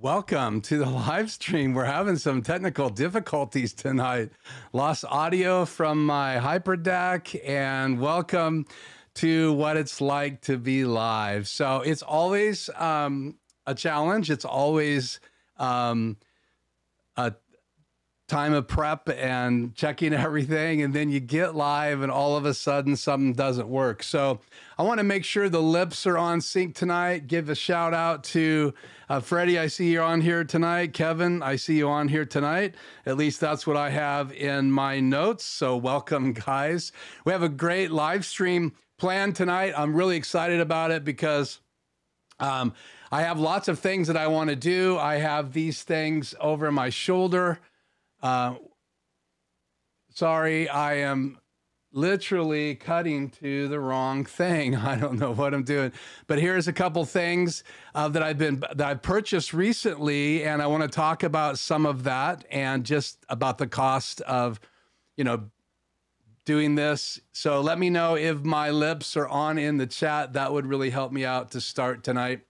Welcome to the live stream. We're having some technical difficulties tonight. Lost audio from my HyperDeck, and welcome to what it's like to be live. So it's always a challenge. It's always a time of prep and checking everything, and then you get live and all of a sudden something doesn't work. So I want to make sure the lips are on sync tonight. Give a shout out to Freddie, I see you on here tonight. Kevin, I see you on here tonight. At least that's what I have in my notes. So welcome, guys. We have a great live stream planned tonight. I'm really excited about it because I have lots of things that I want to do. I have these things over my shoulder. Sorry, I am literally cutting to the wrong thing. I don't know what I'm doing, but here's a couple things that I've purchased recently, and I want to talk about some of that and just about the cost of, doing this. So let me know if my lips are on in the chat. That would really help me out to start tonight.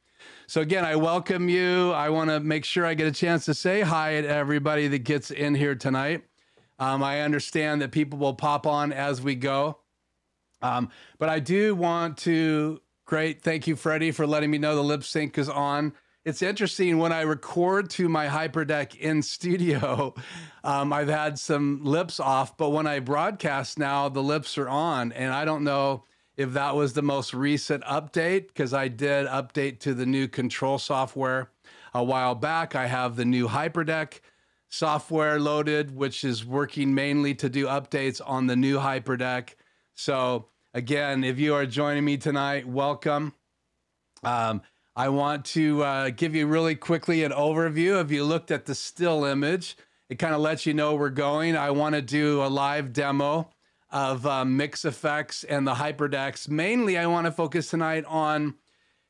So again, I welcome you. I want to make sure I get a chance to say hi to everybody that gets in here tonight. I understand that people will pop on as we go. But I do want to, thank you, Freddie, for letting me know the lip sync is on. It's interesting, when I record to my HyperDeck in studio, I've had some lips off, but when I broadcast now, the lips are on, and I don't know if that was the most recent update, because I did update to the new control software a while back. I have the new HyperDeck software loaded, which is working mainly to do updates on the new HyperDeck. So again, if you are joining me tonight, welcome. I want to give you really quickly an overview. If you looked at the still image, it kind of lets you know we're going. I want to do a live demo of MixEffect and the HyperDecks. Mainly, I want to focus tonight on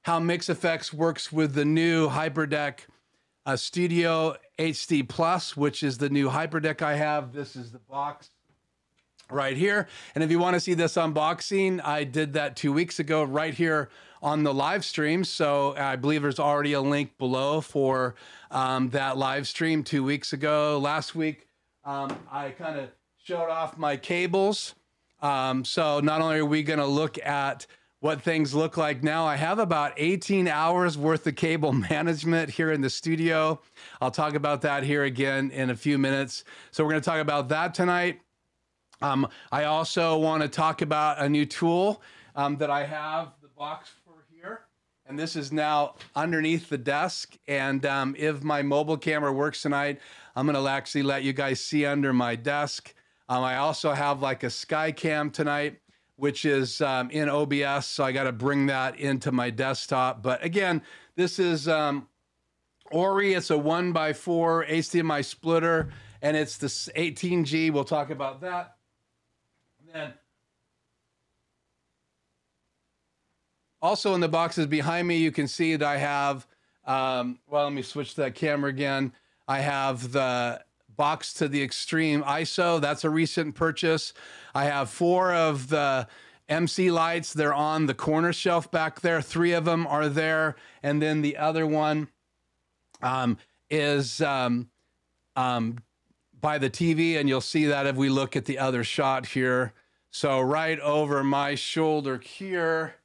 how MixEffect works with the new HyperDeck Studio HD Plus, which is the new HyperDeck I have. This is the box right here. And if you want to see this unboxing, I did that 2 weeks ago right here on the live stream. So I believe there's already a link below for that live stream 2 weeks ago. Last week, I kind of showed off my cables. So not only are we going to look at what things look like now, I have about 18 hours worth of cable management here in the studio. I'll talk about that here again in a few minutes. So we're going to talk about that tonight. I also want to talk about a new tool that I have the box for here. And this is now underneath the desk. And if my mobile camera works tonight, I'm going to actually let you guys see under my desk. I also have like a sky cam tonight, which is in OBS. So I got to bring that into my desktop. But again, this is Orei. It's a 1x4 HDMI splitter, and it's the 18G. We'll talk about that. And then also in the boxes behind me, you can see that I have, well, let me switch that camera again. I have the box to the extreme ISO. That's a recent purchase. I have 4 of the MC lights. They're on the corner shelf back there. 3 of them are there. And then the other one is by the TV. And you'll see that if we look at the other shot here. So right over my shoulder here,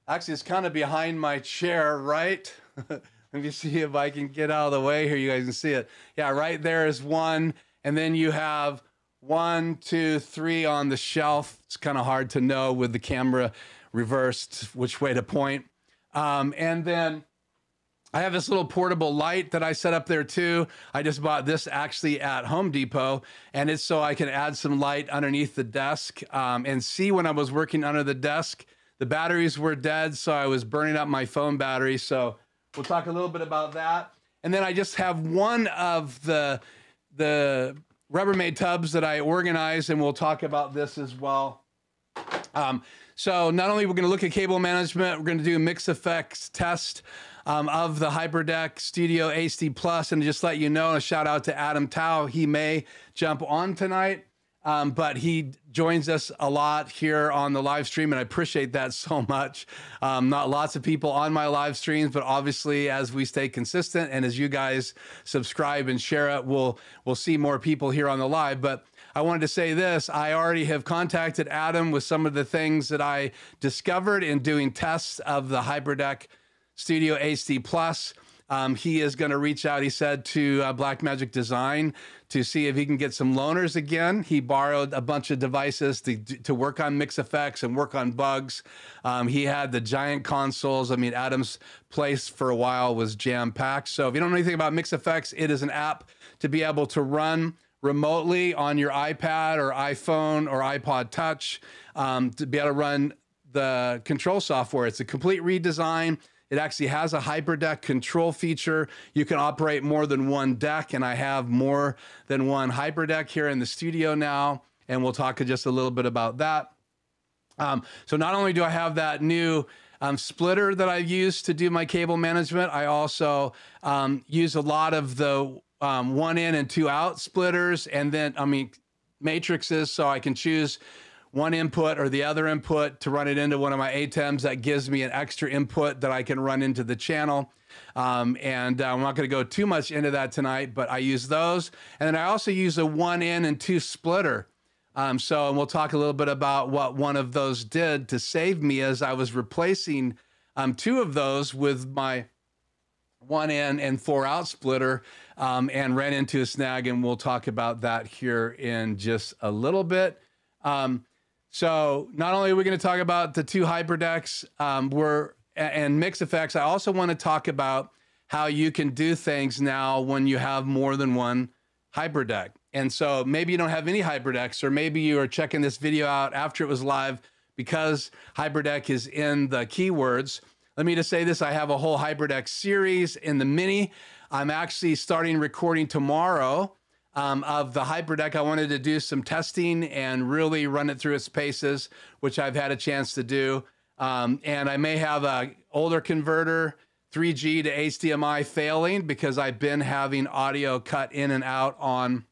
actually it's kind of behind my chair, right? Let me see if I can get out of the way here. You guys can see it. Yeah, right there is one. And then you have 1, 2, 3 on the shelf. It's kind of hard to know with the camera reversed which way to point. And then I have this little portable light that I set up there too. I just bought this actually at Home Depot, and it's so I can add some light underneath the desk and see when I was working under the desk. The batteries were dead, so I was burning up my phone battery. So we'll talk a little bit about that. And then I just have one of the Rubbermaid tubs that I organized, and we'll talk about this as well. So not only we're going to look at cable management, we're going to do a MixEffect test of the HyperDeck Studio HD Plus, and just let you know, a shout out to Adam Tao. He may jump on tonight. but he joins us a lot here on the live stream, and I appreciate that so much. Not lots of people on my live streams, but obviously as we stay consistent and as you guys subscribe and share it, we'll see more people here on the live. But I wanted to say this, I already have contacted Adam with some of the things that I discovered in doing tests of the HyperDeck Studio HD Plus. He is going to reach out, he said, to Blackmagic Design to see if he can get some loaners again. He borrowed a bunch of devices to work on MixEffects and work on bugs. He had the giant consoles. I mean, Adam's place for a while was jam-packed. So if you don't know anything about MixEffects, it is an app to be able to run remotely on your iPad or iPhone or iPod Touch, to be able to run the control software. It's a complete redesign. It actually has a HyperDeck control feature. You can operate more than one deck, and I have more than one HyperDeck here in the studio now, and we'll talk just a little bit about that. So not only do I have that new splitter that I've used to do my cable management, I also use a lot of the 1 in and 2 out splitters, and then, matrices, so I can choose one input or the other input to run it into one of my ATEMs. That gives me an extra input that I can run into the channel. I'm not going to go too much into that tonight, but I use those. And then I also use a 1 in and 2 splitter. And we'll talk a little bit about what one of those did to save me as I was replacing 2 of those with my 1 in and 4 out splitter, and ran into a snag, and we'll talk about that here in just a little bit. So not only are we going to talk about the 2 HyperDecks and MixEffects, I also want to talk about how you can do things now when you have more than one HyperDeck. And so maybe you don't have any HyperDecks, or maybe you are checking this video out after it was live because HyperDeck is in the keywords. Let me just say this, I have a whole HyperDeck series in the Mini. I'm actually starting recording tomorrow of the HyperDeck. I wanted to do some testing and really run it through its paces, which I've had a chance to do. And I may have an older converter, 3G to HDMI, failing because I've been having audio cut in and out on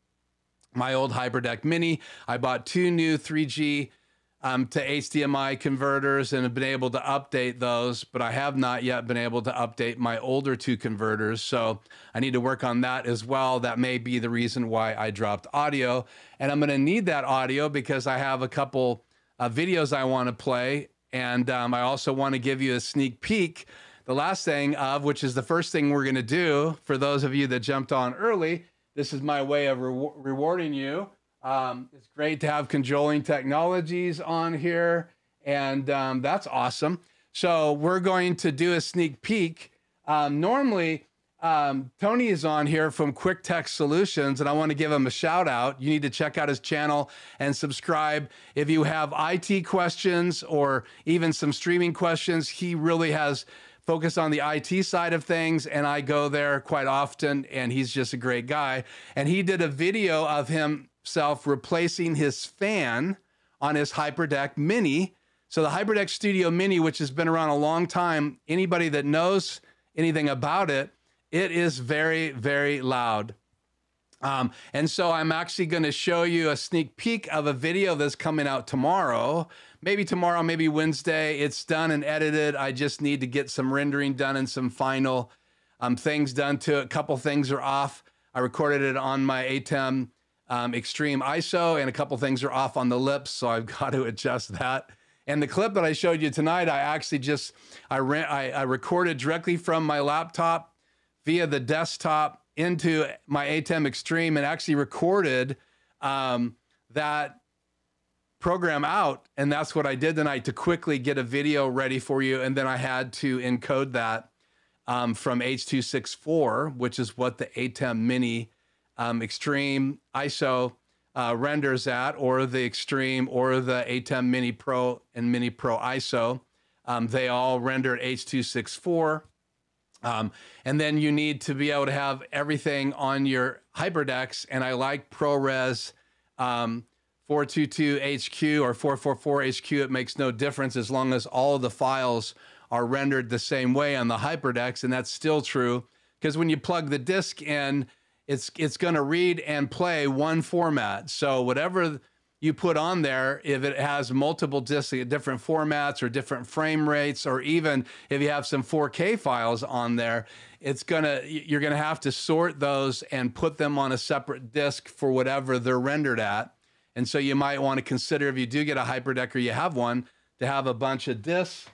my old HyperDeck Mini. I bought 2 new 3G to HDMI converters and have been able to update those, but I have not yet been able to update my older 2 converters. So I need to work on that as well. That may be the reason why I dropped audio. And I'm going to need that audio because I have a couple videos I want to play. And I also want to give you a sneak peek. The last thing which is the first thing we're going to do for those of you that jumped on early. This is my way of rewarding you. It's great to have Controlling Technologies on here, and that's awesome. So we're going to do a sneak peek. Normally, Tony is on here from Quick Tech Solutions, and I want to give him a shout out. You need to check out his channel and subscribe. If you have IT questions or even some streaming questions, he really has focused on the IT side of things, and I go there quite often, and he's just a great guy. And he did a video of himself replacing his fan on his HyperDeck Mini. So the HyperDeck Studio Mini, which has been around a long time, anybody that knows anything about it, it is very, very loud. And so I'm actually going to show you a sneak peek of a video that's coming out tomorrow. Maybe tomorrow, maybe Wednesday. It's done and edited. I just need to get some rendering done and some final things done to it. A couple things are off. I recorded it on my ATEM Extreme ISO, and a couple things are off on the lips, so I've got to adjust that. And the clip that I showed you tonight, I actually just, I recorded directly from my laptop via the desktop into my ATEM Extreme, and actually recorded that program out. And that's what I did tonight to quickly get a video ready for you. And then I had to encode that from H.264, which is what the ATEM Mini Extreme ISO renders at, or the Extreme, or the ATEM Mini Pro and Mini Pro ISO. They all render at H.264. And then you need to be able to have everything on your HyperDecks. And I like ProRes 422 HQ or 444 HQ. It makes no difference as long as all of the files are rendered the same way on the HyperDecks. And that's still true, because when you plug the disk in, it's going to read and play one format. So whatever you put on there, if it has multiple discs at different formats or different frame rates, or even if you have some 4K files on there, you're gonna have to sort those and put them on a separate disk for whatever they're rendered at. And so you might want to consider, if you do get a HyperDeck or you have one, to have a bunch of discs.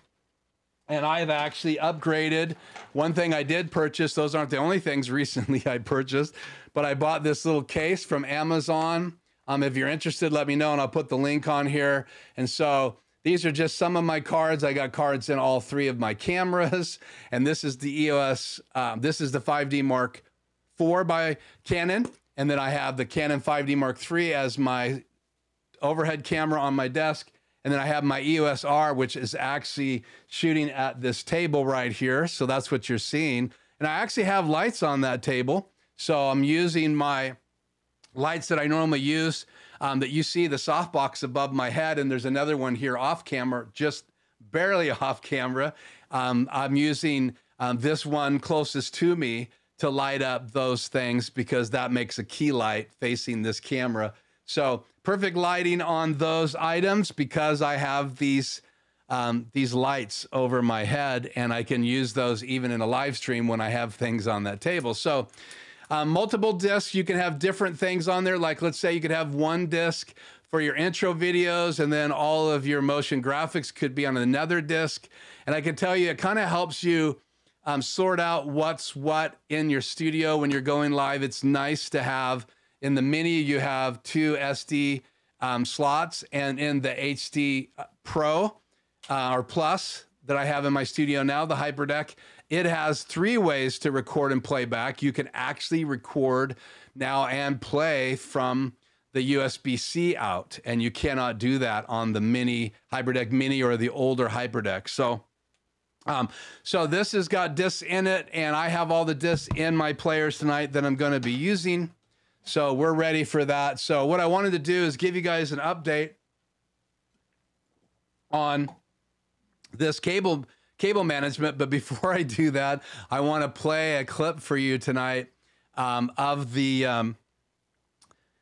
And I've actually upgraded. One thing I did purchase, those aren't the only things recently I purchased, but I bought this little case from Amazon. If you're interested, let me know, and I'll put the link on here. And so these are just some of my cards. I got cards in all 3 of my cameras. And this is the EOS, this is the 5D Mark IV by Canon. And then I have the Canon 5D Mark III as my overhead camera on my desk. And then I have my EOS R, which is actually shooting at this table right here. So that's what you're seeing. And I actually have lights on that table. So I'm using my lights that I normally use, that you see the softbox above my head. And there's another one here off camera, just barely off camera. I'm using this one closest to me to light up those things, because that makes a key light facing this camera. So perfect lighting on those items, because I have these lights over my head, and I can use those even in a live stream when I have things on that table. So multiple discs, you can have different things on there. Like, let's say you could have one disc for your intro videos, and then all of your motion graphics could be on another disc. And I can tell you, it kind of helps you sort out what's what in your studio when you're going live. It's nice to have, in the Mini, you have 2 SD slots, and in the HD Pro or Plus that I have in my studio now, the HyperDeck, it has 3 ways to record and play back. You can actually record now and play from the USB-C out, and you cannot do that on the Mini, HyperDeck Mini, or the older HyperDeck. So this has got discs in it, and I have all the discs in my players tonight that I'm going to be using. So we're ready for that. So what I wanted to do is give you guys an update on this cable management. But before I do that, I want to play a clip for you tonight of the,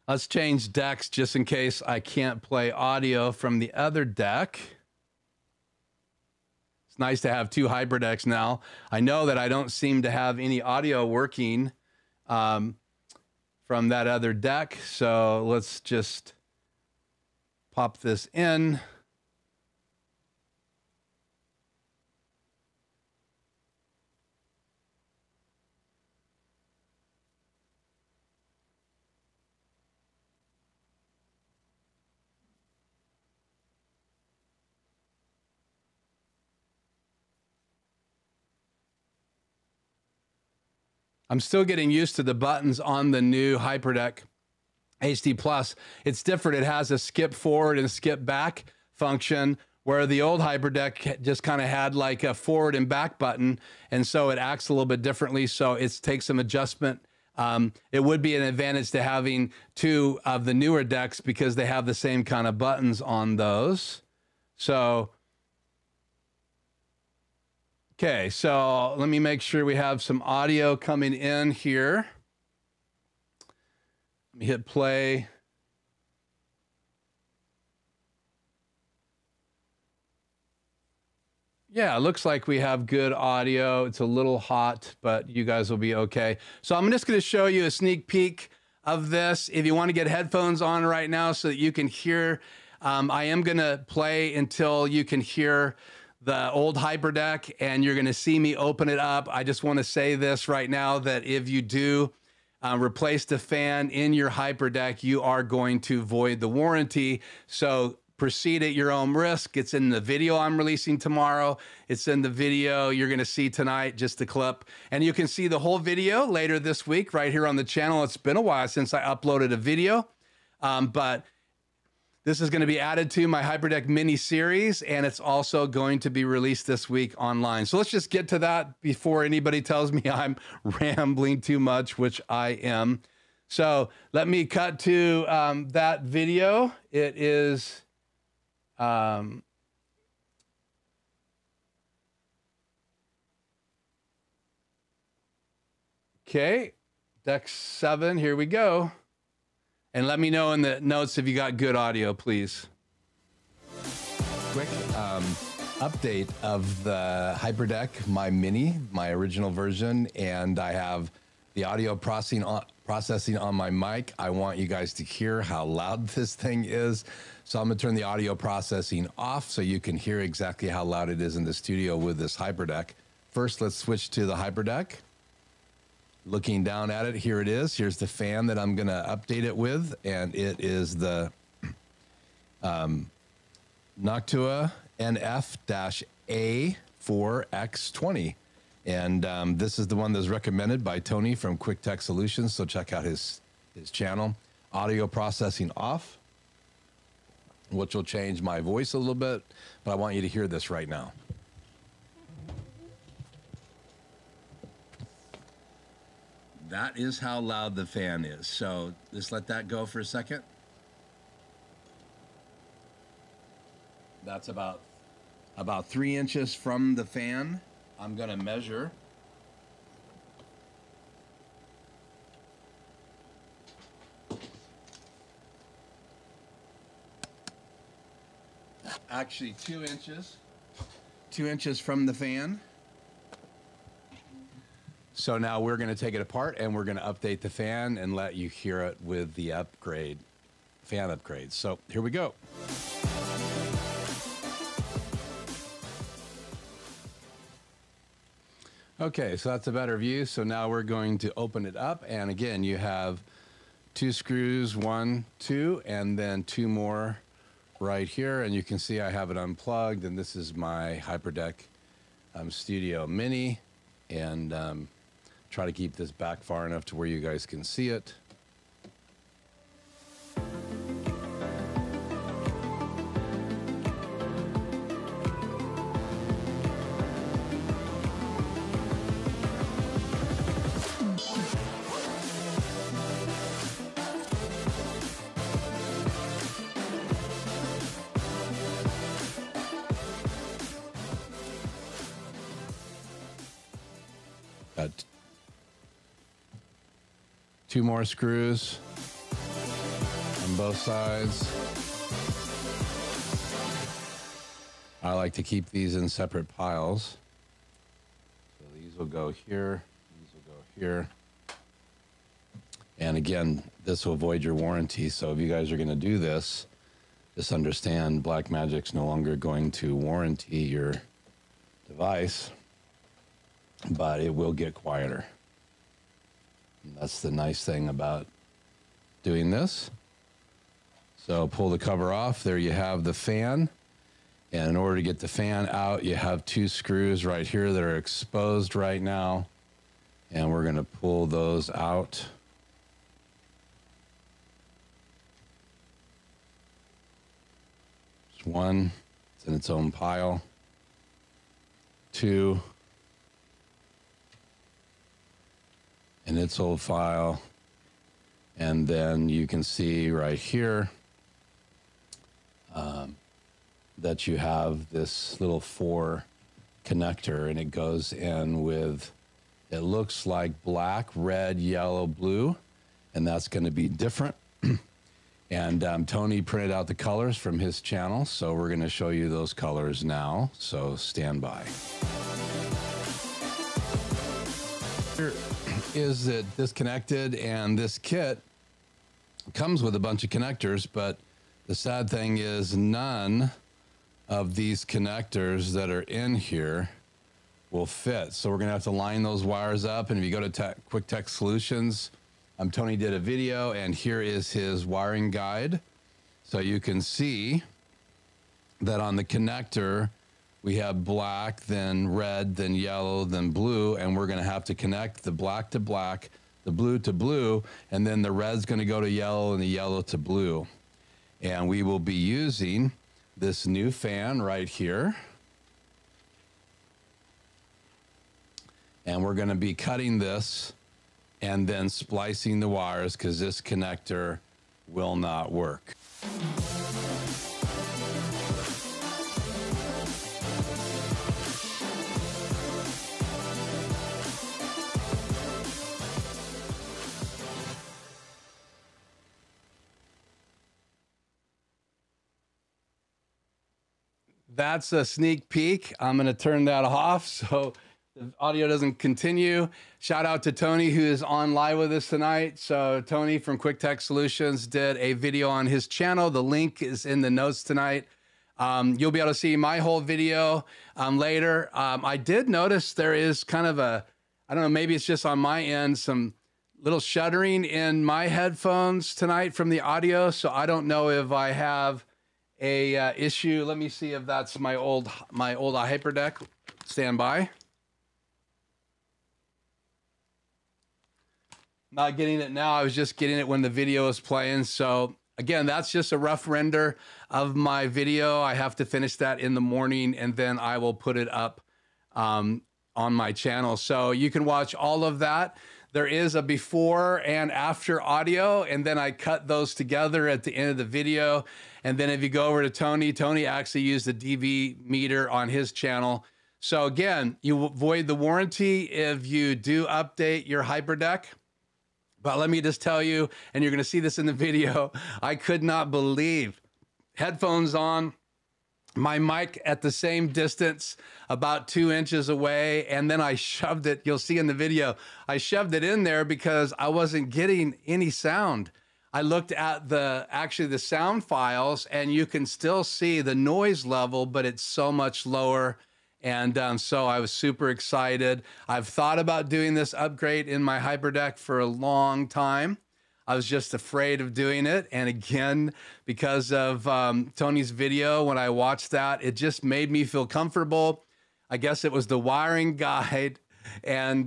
let's change decks just in case I can't play audio from the other deck. It's nice to have 2 HyperDecks now. I know that I don't seem to have any audio working from that other deck. So let's just pop this in. I'm still getting used to the buttons on the new HyperDeck HD Plus. It's different. It has a skip forward and skip back function, where the old HyperDeck just kind of had like a forward and back button. And so it acts a little bit differently. So it takes some adjustment. It would be an advantage to having 2 of the newer decks, because they have the same kind of buttons on those. So okay, so let me make sure we have some audio coming in here. Let me hit play. Yeah, it looks like we have good audio. It's a little hot, but you guys will be okay. So I'm just going to show you a sneak peek of this. If you want to get headphones on right now so that you can hear, I am going to play until you can hear the old HyperDeck, and you're going to see me open it up. I just want to say this right now, that if you do replace the fan in your HyperDeck, you are going to void the warranty. So proceed at your own risk. It's in the video I'm releasing tomorrow. It's in the video you're going to see tonight, just the clip. And you can see the whole video later this week right here on the channel. It's been a while since I uploaded a video, but this is going to be added to my HyperDeck Mini series, and it's also going to be released this week online. So let's just get to that before anybody tells me I'm rambling too much, which I am. So let me cut to that video. It is okay, deck 7, here we go. And let me know in the notes if you got good audio, please. Quick update of the HyperDeck, my mini, my original version, and I have the audio processing on my mic. I want you guys to hear how loud this thing is. So I'm gonna turn the audio processing off so you can hear exactly how loud it is in the studio with this HyperDeck. First, let's switch to the HyperDeck. Looking down at it, here it is. Here's the fan that I'm gonna update it with, and it is the Noctua NF-A4X20. And this is the one that's recommended by Tony from Quick Tech Solutions, so check out his channel. Audio processing off, which will change my voice a little bit, but I want you to hear this right now. That is how loud the fan is. So just let that go for a second. That's about 3 inches from the fan. I'm gonna measure. Actually 2 inches. 2 inches from the fan. So now we're going to take it apart and we're going to update the fan and let you hear it with the upgrade, fan upgrade. So here we go. Okay, so that's a better view. So now we're going to open it up. And again, you have 2 screws, 1, 2, and then 2 more right here. And you can see I have it unplugged. And this is my HyperDeck Studio Mini. And try to keep this back far enough to where you guys can see it. Got 2 more screws on both sides. I like to keep these in separate piles. So these will go here, these will go here. And again, this will void your warranty. So if you guys are going to do this, just understand Blackmagic's no longer going to warranty your device, but it will get quieter. That's the nice thing about doing this. So pull the cover off. There you have the fan. And in order to get the fan out, you have 2 screws right here that are exposed right now. And we're going to pull those out. Just 1, it's in its own pile. 2. In its old file, and then you can see right here that you have this little 4 connector, and it goes in with, it looks like black, red, yellow, blue, and that's going to be different. And Tony printed out the colors from his channel, so we're going to show you those colors now, so stand by. Here is it disconnected, and this kit comes with a bunch of connectors, but the sad thing is none of these connectors that are in here will fit. So we're gonna have to line those wires up, and if you go to Quick Tech Solutions, Tony did a video, and here is his wiring guide. So you can see that on the connector, we have black, then red, then yellow, then blue, and we're going to have to connect the black to black, the blue to blue, and then the red's going to go to yellow and the yellow to blue. And we will be using this new fan right here. And we're going to be cutting this and then splicing the wires because this connector will not work. that's a sneak peek. I'm going to turn that off so the audio doesn't continue. Shout out to Tony, who is on live with us tonight. So Tony from Quick Tech Solutions did a video on his channel. The link is in the notes tonight. You'll be able to see my whole video later. I did notice there is kind of a, I don't know, maybe it's just on my end, some little shuddering in my headphones tonight from the audio. So I don't know if I have a issue. Let me see if that's my old HyperDeck. Stand by. Not getting it now. I was just getting it when the video was playing. So again, that's just a rough render of my video. I have to finish that in the morning, and then I will put it up on my channel. So you can watch all of that. There is a before and after audio, and then I cut those together at the end of the video. And then if you go over to Tony, Tony actually used the DV meter on his channel. So again, you avoid the warranty if you do update your HyperDeck. But let me just tell you, and you're going to see this in the video, I could not believe, headphones on, my mic at the same distance, about 2 inches away, and then I shoved it, you'll see in the video, I shoved it in there because I wasn't getting any sound. I looked at actually the sound files, and you can still see the noise level, but it's so much lower. And so I was super excited. I've thought about doing this upgrade in my HyperDeck for a long time. I was just afraid of doing it. And again, because of Tony's video, when I watched that, it just made me feel comfortable. I guess it was the wiring guide and,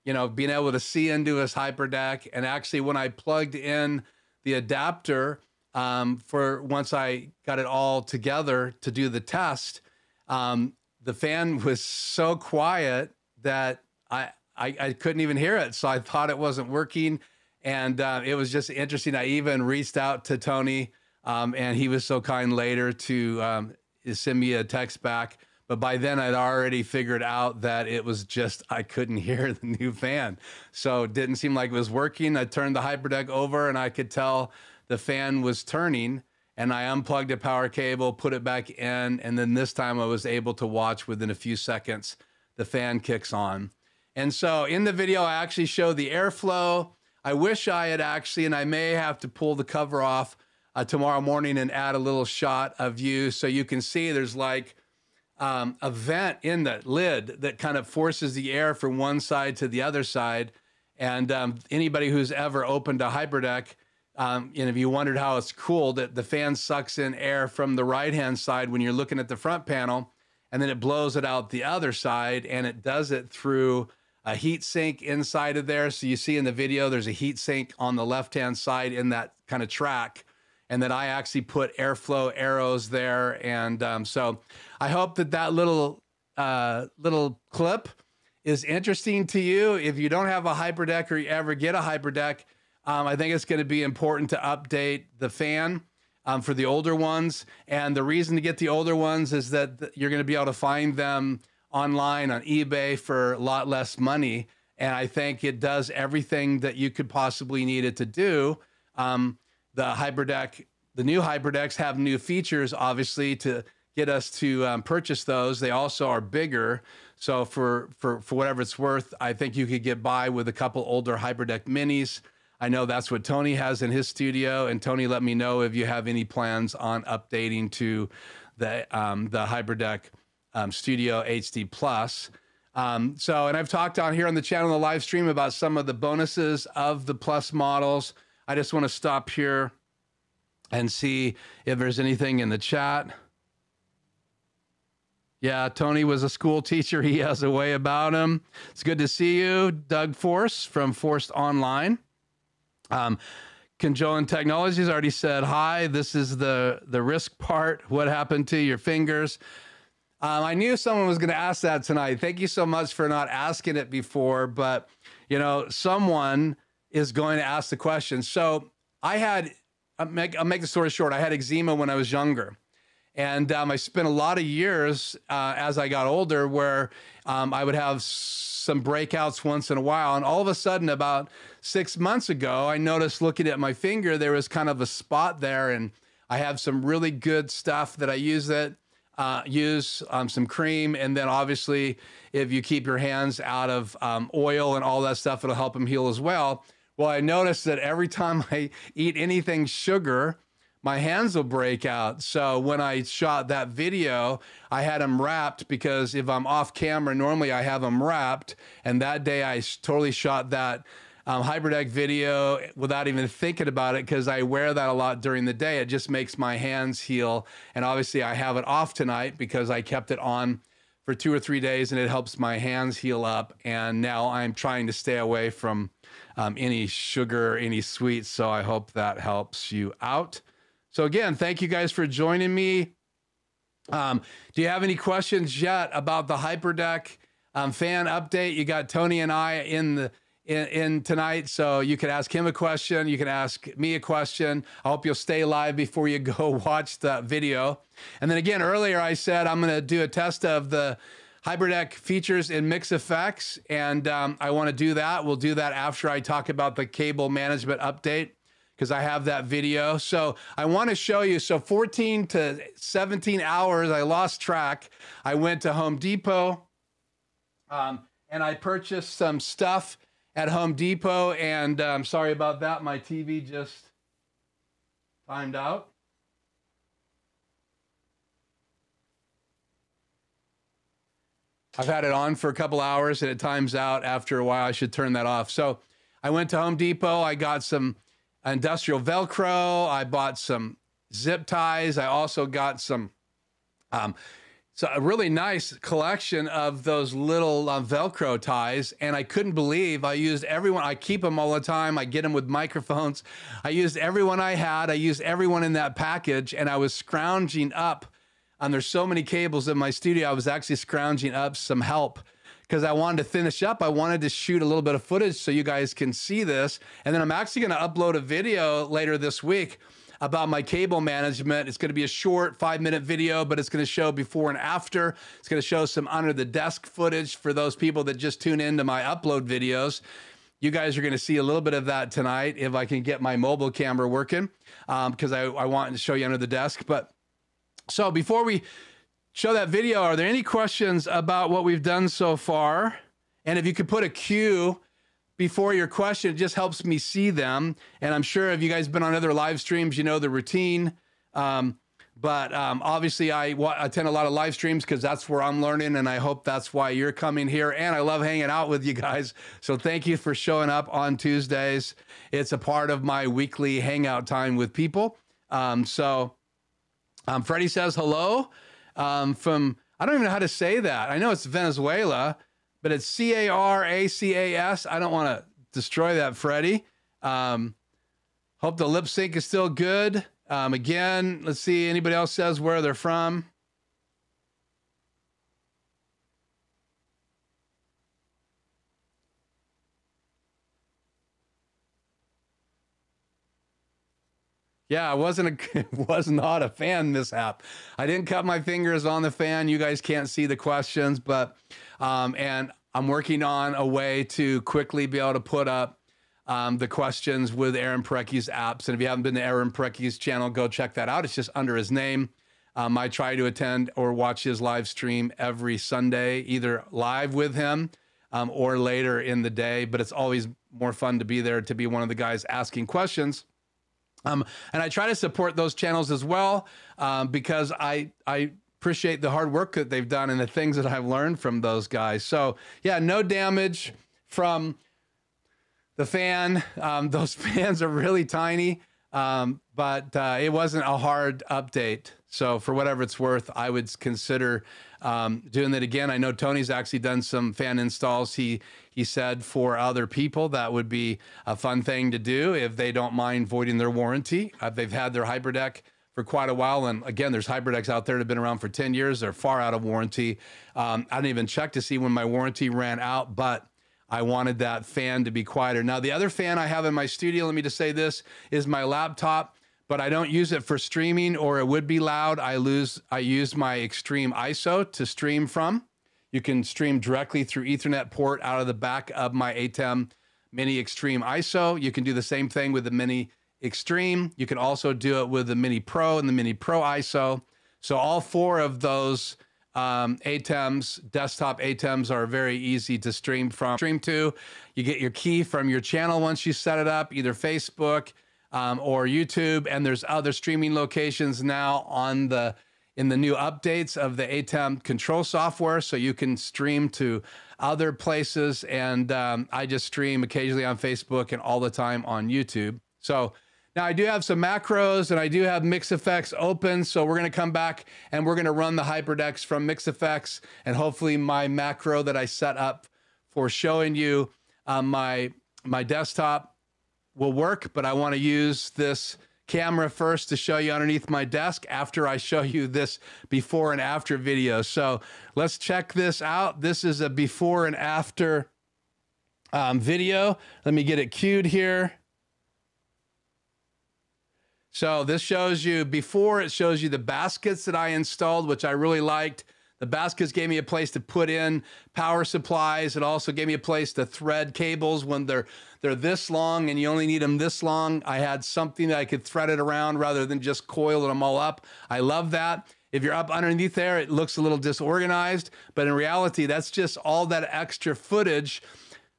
you know, being able to see into his HyperDeck. And actually, when I plugged in the adapter for once I got it all together to do the test, the fan was so quiet that I couldn't even hear it. So I thought it wasn't working. And it was just interesting. I even reached out to Tony and he was so kind later to send me a text back. But by then I'd already figured out that it was just, I couldn't hear the new fan. So it didn't seem like it was working. I turned the HyperDeck over and I could tell the fan was turning. And I unplugged a power cable, put it back in, and then this time I was able to watch within a few seconds, the fan kicks on. And so in the video, I actually showed the airflow. I wish I had actually, and I may have to pull the cover off tomorrow morning and add a little shot of you so you can see there's like a vent in the lid that kind of forces the air from one side to the other side. And anybody who's ever opened a HyperDeck, and if you wondered how it's cooled, the fan sucks in air from the right-hand side when you're looking at the front panel, and then it blows it out the other side, and it does it through a heat sink inside of there. So you see in the video, there's a heat sink on the left-hand side in that kind of track, and then I actually put airflow arrows there. And so I hope that little clip is interesting to you. If you don't have a HyperDeck or you ever get a HyperDeck, I think it's going to be important to update the fan for the older ones. And the reason to get the older ones is that you're going to be able to find them online on eBay for a lot less money. And I think it does everything that you could possibly need it to do. The HyperDeck, the new HyperDecks have new features, obviously, to get us to purchase those. They also are bigger. So for whatever it's worth, I think you could get by with a couple older HyperDeck Minis. I know that's what Tony has in his studio, and Tony, let me know if you have any plans on updating to the HyperDeck Studio HD Plus. And I've talked on here on the channel, the live stream, about some of the bonuses of the Plus models. I just want to stop here and see if there's anything in the chat. Yeah, Tony was a school teacher. He has a way about him. It's good to see you, Doug Force from Forced Online. Conjolan Technologies already said hi. This is the risk part. What happened to your fingers? I knew someone was going to ask that tonight. Thank you so much for not asking it before, but you know, someone is going to ask the question. So I'll make the story short. I had eczema when I was younger, and I spent a lot of years as I got older where I would have some breakouts once in a while. And all of a sudden, about 6 months ago, I noticed looking at my finger, there was kind of a spot there. And I have some really good stuff that I use it. use some cream, and then obviously if you keep your hands out of oil and all that stuff, it'll help them heal as well. Well, I noticed that every time I eat anything sugar, my hands will break out. So when I shot that video, I had them wrapped, because if I'm off camera, normally I have them wrapped. And that day I totally shot that HyperDeck video without even thinking about it, because I wear that a lot during the day. It just makes my hands heal. And obviously I have it off tonight because I kept it on for 2 or 3 days, and it helps my hands heal up. And now I'm trying to stay away from any sugar, any sweets. So I hope that helps you out. So again, thank you guys for joining me. Do you have any questions yet about the HyperDeck fan update? You got Tony and I in tonight, so you can ask him a question. You can ask me a question. I hope you'll stay live before you go watch the video. And then again, earlier I said I'm going to do a test of the HyperDeck features in MixEffect, and I want to do that. We'll do that after I talk about the cable management update, because I have that video. So I want to show you. So 14 to 17 hours, I lost track. I went to Home Depot and I purchased some stuff at Home Depot, and sorry about that. My TV just timed out. I've had it on for a couple hours and it times out after a while. I should turn that off. So I went to Home Depot. I got some industrial Velcro. I bought some zip ties. I also got some, so a really nice collection of those little Velcro ties. And I couldn't believe I used everyone. I keep them all the time. I get them with microphones. I used everyone I had. I used everyone in that package, and I was scrounging up. There's so many cables in my studio. I was actually scrounging up some help, because I wanted to finish up. I wanted to shoot a little bit of footage so you guys can see this. And then I'm actually going to upload a video later this week about my cable management. It's going to be a short 5-minute video, but it's going to show before and after. It's going to show some under the desk footage for those people that just tune into my upload videos. You guys are going to see a little bit of that tonight if I can get my mobile camera working, because I want to show you under the desk. But so before we show that video, are there any questions about what we've done so far? And if you could put a Q before your question, it just helps me see them. And I'm sure if you guys have been on other live streams, you know the routine. Obviously I attend a lot of live streams because that's where I'm learning, and I hope that's why you're coming here. And I love hanging out with you guys. So thank you for showing up on Tuesdays. It's a part of my weekly hangout time with people. Freddie says hello from, I don't even know how to say that. I know it's Venezuela, but it's C-A-R-A-C-A-S. I don't want to destroy that, Freddie. Hope the lip sync is still good. Again, let's see, anybody else says where they're from. Yeah, it was not a fan mishap. I didn't cut my fingers on the fan. You guys can't see the questions, but, and I'm working on a way to quickly be able to put up the questions with Aaron Parecki's apps. And if you haven't been to Aaron Parecki's channel, go check that out. It's just under his name. I try to attend or watch his live stream every Sunday, either live with him or later in the day, but it's always more fun to be there, to be one of the guys asking questions. And I try to support those channels as well, because I appreciate the hard work that they've done and the things that I've learned from those guys. So yeah, no damage from the fan. Those fans are really tiny, but it wasn't a hard update. So for whatever it's worth, I would consider doing that again. I know Tony's actually done some fan installs. He said for other people that would be a fun thing to do if they don't mind voiding their warranty. They've had their HyperDeck for quite a while. And again, there's HyperDecks out there that have been around for 10 years. They're far out of warranty. I didn't even check to see when my warranty ran out, but I wanted that fan to be quieter. Now, the other fan I have in my studio, let me just say this, is my laptop, but I don't use it for streaming or it would be loud. I use my Extreme ISO to stream from. You can stream directly through Ethernet port out of the back of my ATEM Mini Extreme ISO. You can do the same thing with the Mini Extreme. You can also do it with the Mini Pro and the Mini Pro ISO. So all 4 of those ATEMs, desktop ATEMs, are very easy to stream to. You get your key from your channel once you set it up, either Facebook or YouTube. And there's other streaming locations now in the new updates of the ATEM control software, so you can stream to other places. And I just stream occasionally on Facebook and all the time on YouTube. So now I do have some macros and I do have MixEffect open. So we're gonna come back and we're gonna run the HyperDecks from MixEffect, and hopefully my macro that I set up for showing you my desktop will work. But I wanna use this camera first to show you underneath my desk after I show you this before and after video. So let's check this out. This is a before and after video. Let me get it queued here. So this shows you before. It shows you the baskets that I installed, which I really liked. The baskets gave me a place to put in power supplies. It also gave me a place to thread cables when they're this long and you only need them this long. I had something that I could thread it around rather than just coiling them all up. I love that. If you're up underneath there, it looks a little disorganized, but in reality, that's just all that extra footage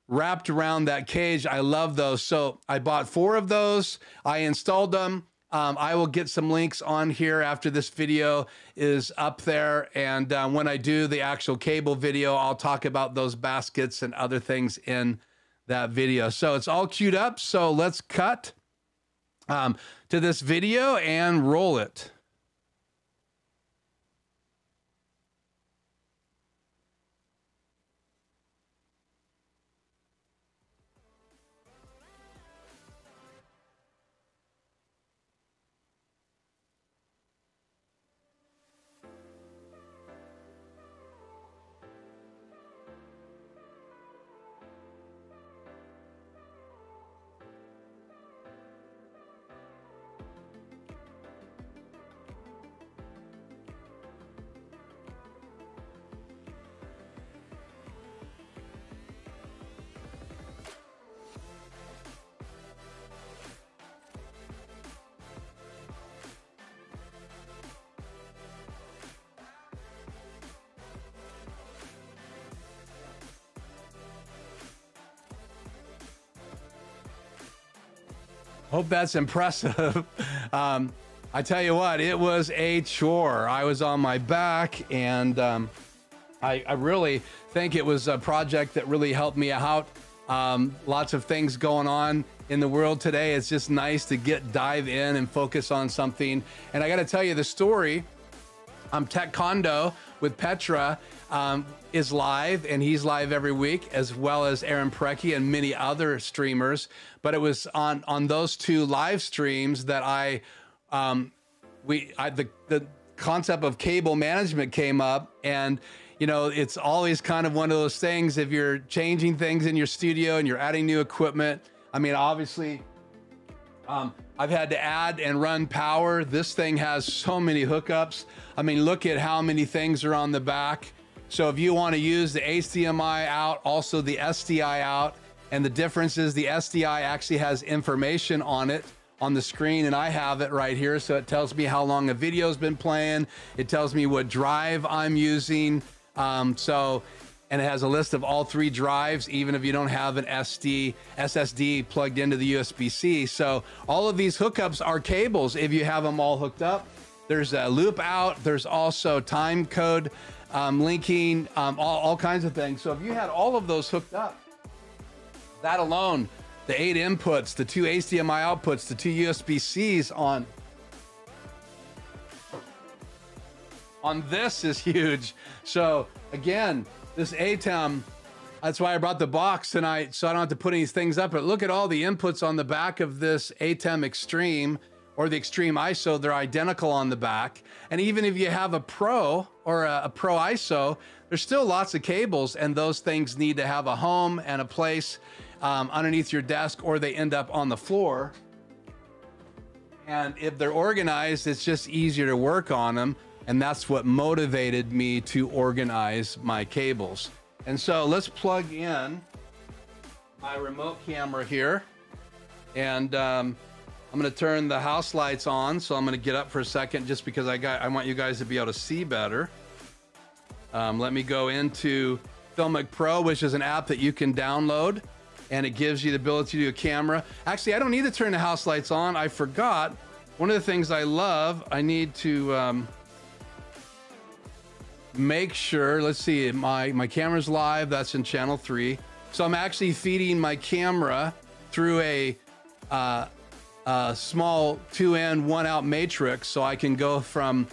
wrapped around that cage. I love those. So I bought 4 of those. I installed them. I will get some links on here after this video is up there. And when I do the actual cable video, I'll talk about those baskets and other things in that video. So it's all queued up. So let's cut to this video and roll it. Hope that's impressive. I tell you what, it was a chore. I was on my back, and I really think it was a project that really helped me out. Lots of things going on in the world today. It's just nice to dive in and focus on something. And I got to tell you the story. Tech Condo with Petra is live, and he's live every week, as well as Aaron Precky and many other streamers. But it was on those 2 live streams that the concept of cable management came up. And you know, it's always kind of one of those things, if you're changing things in your studio and you're adding new equipment. I mean, obviously, I've had to add and run power. This thing has so many hookups. I mean, look at how many things are on the back. So if you want to use the HDMI out, also the SDI out, and the difference is the SDI actually has information on it on the screen, and I have it right here. So it tells me how long a video's been playing. It tells me what drive I'm using. And it has a list of all 3 drives, even if you don't have an SSD plugged into the USB-C. So all of these hookups are cables if you have them all hooked up. There's a loop out. There's also time code linking, all kinds of things. So if you had all of those hooked up, that alone, the 8 inputs, the 2 HDMI outputs, the 2 USB-Cs on this is huge. So again, this ATEM, that's why I brought the box tonight, so I don't have to put these things up. But look at all the inputs on the back of this ATEM Extreme or the Extreme ISO. They're identical on the back. And even if you have a Pro or a Pro ISO, there's still lots of cables, and those things need to have a home and a place underneath your desk, or they end up on the floor. And if they're organized, it's just easier to work on them. And that's what motivated me to organize my cables. And so let's plug in my remote camera here. And I'm gonna turn the house lights on, so I'm gonna get up for a second just because I want you guys to be able to see better. Let me go into Filmic Pro, which is an app that you can download, and it gives you the ability to do a camera. Actually, I don't need to turn the house lights on. I forgot. One of the things I love, I need to make sure, let's see, my camera's live, that's in channel 3. So I'm actually feeding my camera through a small 2-in, 1-out matrix, so I can go from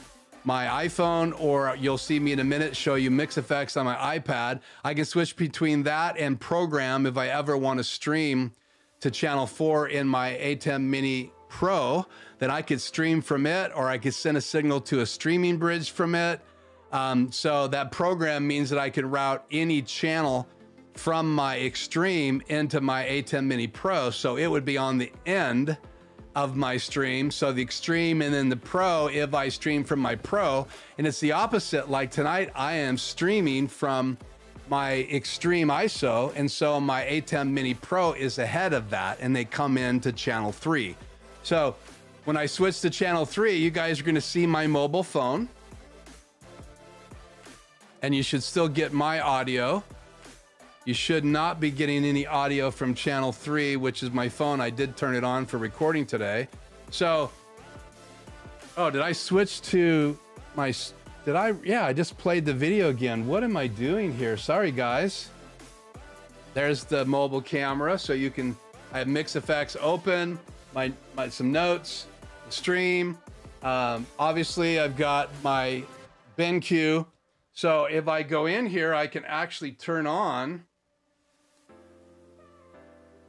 my iPhone, or you'll see me in a minute show you MixEffect on my iPad. I can switch between that and program if I ever want to stream to channel 4 in my ATEM Mini Pro. Then I could stream from it, or I could send a signal to a streaming bridge from it. So that program means that I could route any channel from my Extreme into my ATEM Mini Pro. So it would be on the end of my stream. So the Extreme and then the Pro, if I stream from my Pro. And it's the opposite. Like tonight, I am streaming from my Extreme ISO. And so my ATEM Mini Pro is ahead of that, and they come into channel 3. So when I switch to channel 3, you guys are going to see my mobile phone. And you should still get my audio. You should not be getting any audio from channel 3, which is my phone. I did turn it on for recording today. So, oh, did I switch to my, yeah, I just played the video again. What am I doing here? Sorry, guys. There's the mobile camera. So you can, I have MixEffect open, some notes, stream. Obviously, I've got my BenQ. So if I go in here, I can actually turn on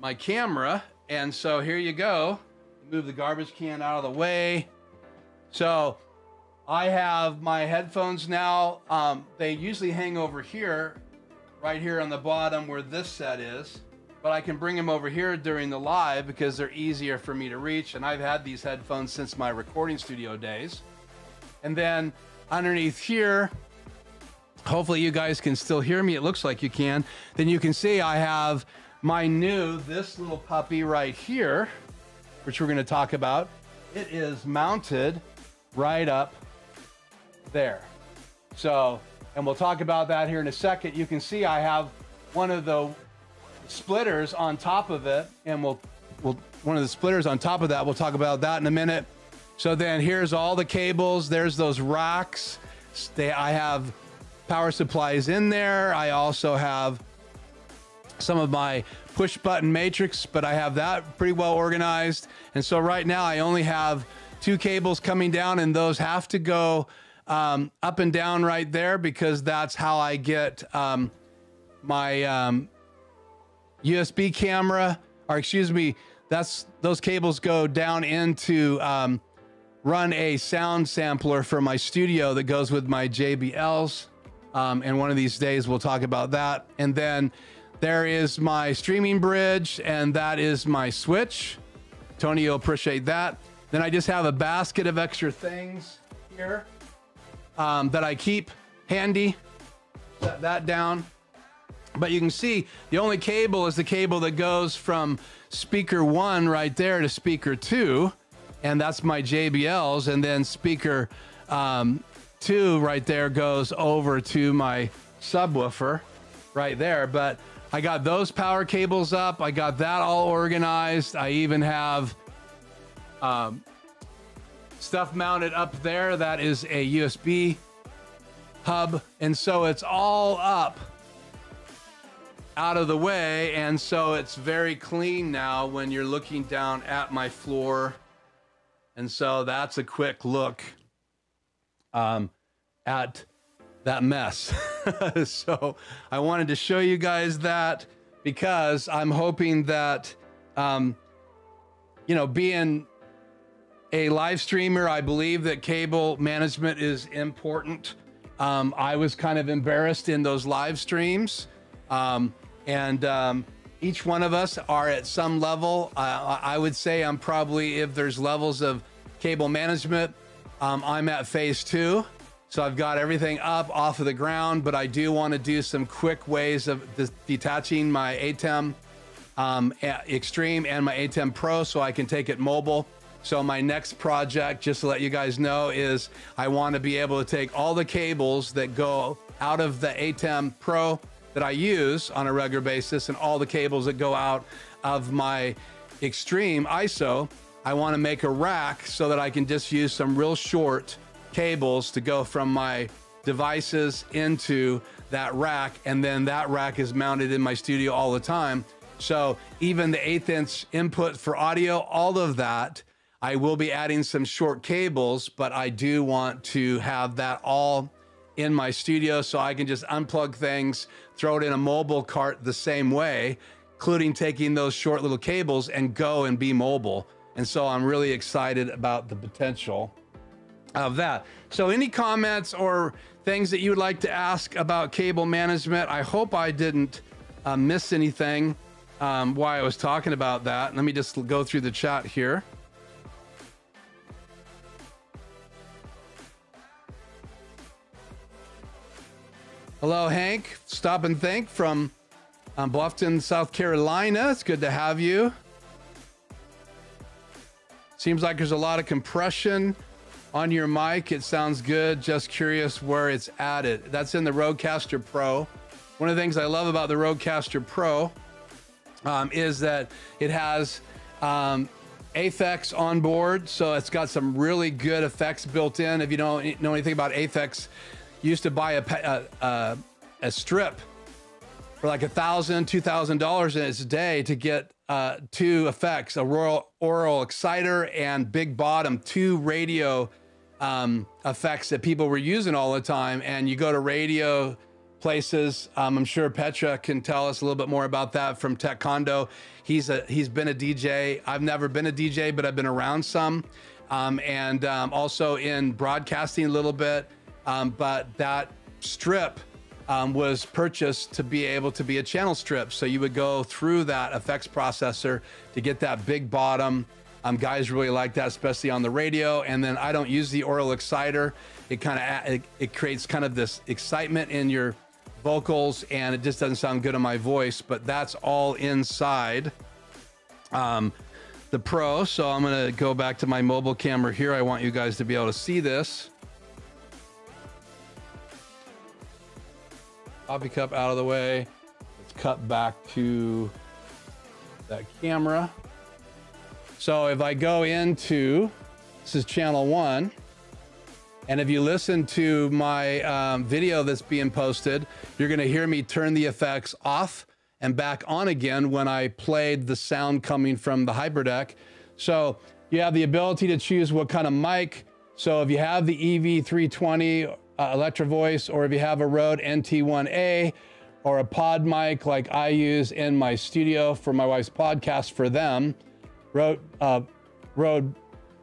my camera. And so here you go. Move the garbage can out of the way. So I have my headphones now. They usually hang over here, right here on the bottom where this set is. But I can bring them over here during the live because they're easier for me to reach. And I've had these headphones since my recording studio days. And then underneath here, hopefully you guys can still hear me. It looks like you can. Then you can see I have my new, this little puppy right here, which we're going to talk about. It is mounted right up there. So, and we'll talk about that here in a second. You can see I have one of the splitters on top of it, and one of the splitters on top of that. We'll talk about that in a minute. So then here's all the cables. There's those racks. I have power supplies in there. I also have some of my push button matrix, but I have that pretty well organized. And so right now I only have 2 cables coming down, and those have to go up and down right there because that's how I get my USB camera, or excuse me, those cables go down into run a sound sampler for my studio that goes with my JBLs. And one of these days we'll talk about that. And then there is my streaming bridge, and that is my switch. Tony, you'll appreciate that. Then I just have a basket of extra things here that I keep handy. Set that down. But you can see the only cable is the cable that goes from speaker 1 right there to speaker 2. And that's my JBLs. And then speaker 2 right there goes over to my subwoofer right there. But I got those power cables up. I got that all organized. I even have stuff mounted up there. That is a USB hub. And so it's all up out of the way. And so it's very clean now when you're looking down at my floor. And so that's a quick look at that mess. So I wanted to show you guys that because I'm hoping that, you know, being a live streamer, I believe that cable management is important. I was kind of embarrassed in those live streams. Each one of us are at some level. I would say I'm probably, if there's levels of cable management, I'm at phase 2. So I've got everything up off of the ground, but I do want to do some quick ways of detaching my ATEM Extreme and my A10 Pro so I can take it mobile. So my next project, just to let you guys know, is I want to be able to take all the cables that go out of the A10 Pro that I use on a regular basis and all the cables that go out of my Extreme ISO. I want to make a rack so that I can just use some real short cables to go from my devices into that rack, and then that rack is mounted in my studio all the time. So even the 1/8 inch input for audio, all of that, I will be adding some short cables, but I do want to have that all in my studio so I can just unplug things, throw it in a mobile cart the same way, including taking those short little cables and go and be mobile. And so I'm really excited about the potential of that. So any comments or things that you would like to ask about cable management? I hope I didn't miss anything while I was talking about that. Let me just go through the chat here. Hello, Hank. Stop and think from Bluffton, South Carolina. It's good to have you. Seems like there's a lot of compression on your mic. It sounds good. Just curious where it's added. That's in the Rodecaster Pro. One of the things I love about the Rodecaster Pro is that it has effects on board. So it's got some really good effects built in. If you don't know anything about effects, used to buy a strip for like $1,000, $2,000 in its day to get 2 effects, a oral exciter and big bottom, 2 radio effects that people were using all the time. And you go to radio places. I'm sure Petra can tell us a little bit more about that from Tech Condo. He's been a DJ. I've never been a DJ, but I've been around some, and also in broadcasting a little bit. But that strip was purchased to be able to be a channel strip. So you would go through that effects processor to get that big bottom. Guys really like that, especially on the radio. And then I don't use the oral exciter. It kind of it creates kind of this excitement in your vocals, and it just doesn't sound good on my voice. But that's all inside the Pro. So I'm gonna go back to my mobile camera here. I want you guys to be able to see this. Coffee cup out of the way. Let's cut back to that camera. So if I go into, this is channel 1, and if you listen to my video that's being posted, you're gonna hear me turn the effects off and back on again when I played the sound coming from the HyperDeck. So you have the ability to choose what kind of mic. So if you have the EV320 Electro Voice, or if you have a Rode NT1A or a pod mic like I use in my studio for my wife's podcast for them, Rode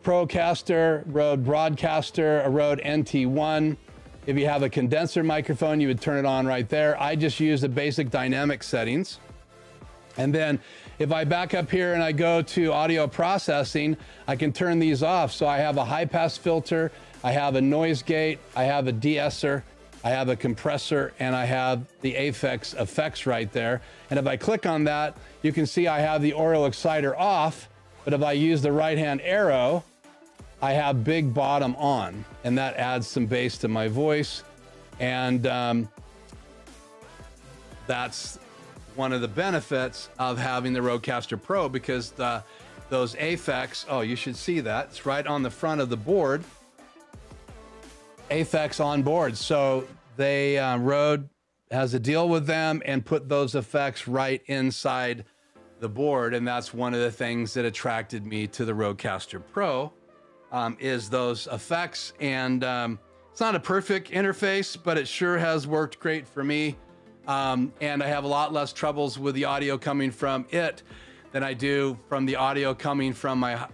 Procaster, Rode Broadcaster, a Rode NT1. If you have a condenser microphone, you would turn it on right there. I just use the basic dynamic settings. And then if I back up here and I go to audio processing, I can turn these off. So I have a high pass filter, I have a noise gate, I have a de-esser, I have a compressor, and I have the Aphex effects right there. And if I click on that, you can see I have the oral exciter off, but if I use the right-hand arrow, I have big bottom on, and that adds some bass to my voice. And that's one of the benefits of having the Rodecaster Pro, because those Aphex, oh, you should see that. It's right on the front of the board. Aphex on board. So they, Rode has a deal with them and put those effects right inside the board. And that's one of the things that attracted me to the Rodecaster Pro, is those effects. And it's not a perfect interface, but it sure has worked great for me. And I have a lot less troubles with the audio coming from it than I do from the audio coming from my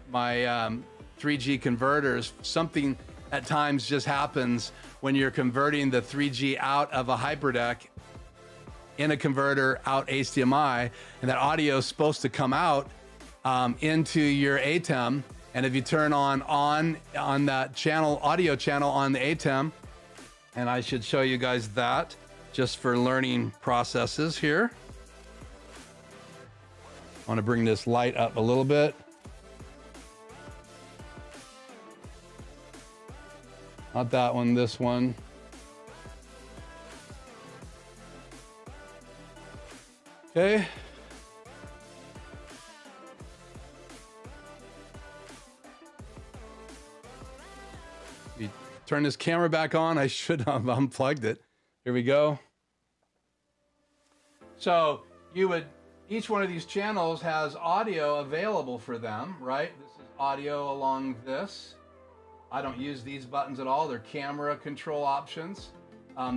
3G converters. Something at times just happens when you're converting the 3G out of a HyperDeck in a converter out HDMI, and that audio is supposed to come out into your ATEM. And if you turn on that channel, audio channel on the ATEM, and I should show you guys that just for learning processes here. I want to bring this light up a little bit. Not that one, this one. Okay. You turn this camera back on. I should have unplugged it. Here we go. So you would, each one of these channels has audio available for them, right? This is audio along this. I don't use these buttons at all. They're camera control options.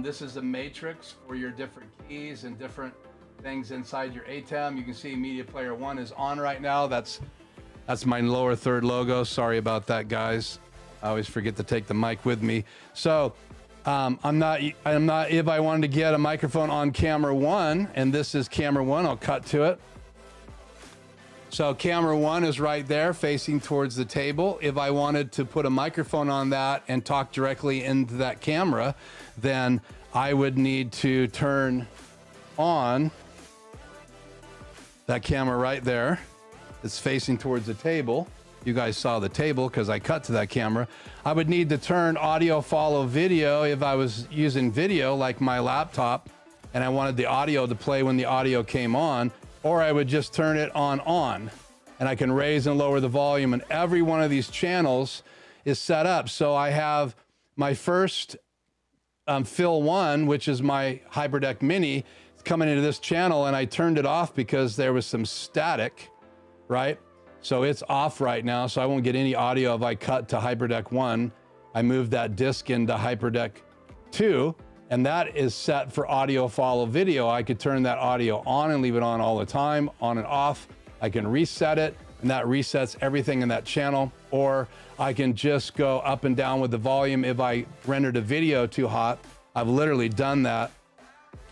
This is a matrix for your different keys and different things inside your ATEM. You can see media player 1 is on right now. That's my lower third logo. Sorry about that, guys. I always forget to take the mic with me. So I'm not, if I wanted to get a microphone on camera 1, and this is camera 1, I'll cut to it. So camera 1 is right there facing towards the table. If I wanted to put a microphone on that and talk directly into that camera, then I would need to turn on that camera right there. It's facing towards the table. You guys saw the table because I cut to that camera. I would need to turn audio follow video if I was using video like my laptop and I wanted the audio to play when the audio came on, or I would just turn it on and I can raise and lower the volume, and every one of these channels is set up. So I have my first fill 1, which is my HyperDeck Mini, coming into this channel, and I turned it off because there was some static, right? So it's off right now, so I won't get any audio if I cut to HyperDeck 1. I moved that disc into HyperDeck 2, and that is set for audio follow video. I could turn that audio on and leave it on all the time, on and off. I can reset it, and that resets everything in that channel, or I can just go up and down with the volume if I rendered a video too hot. I've literally done that.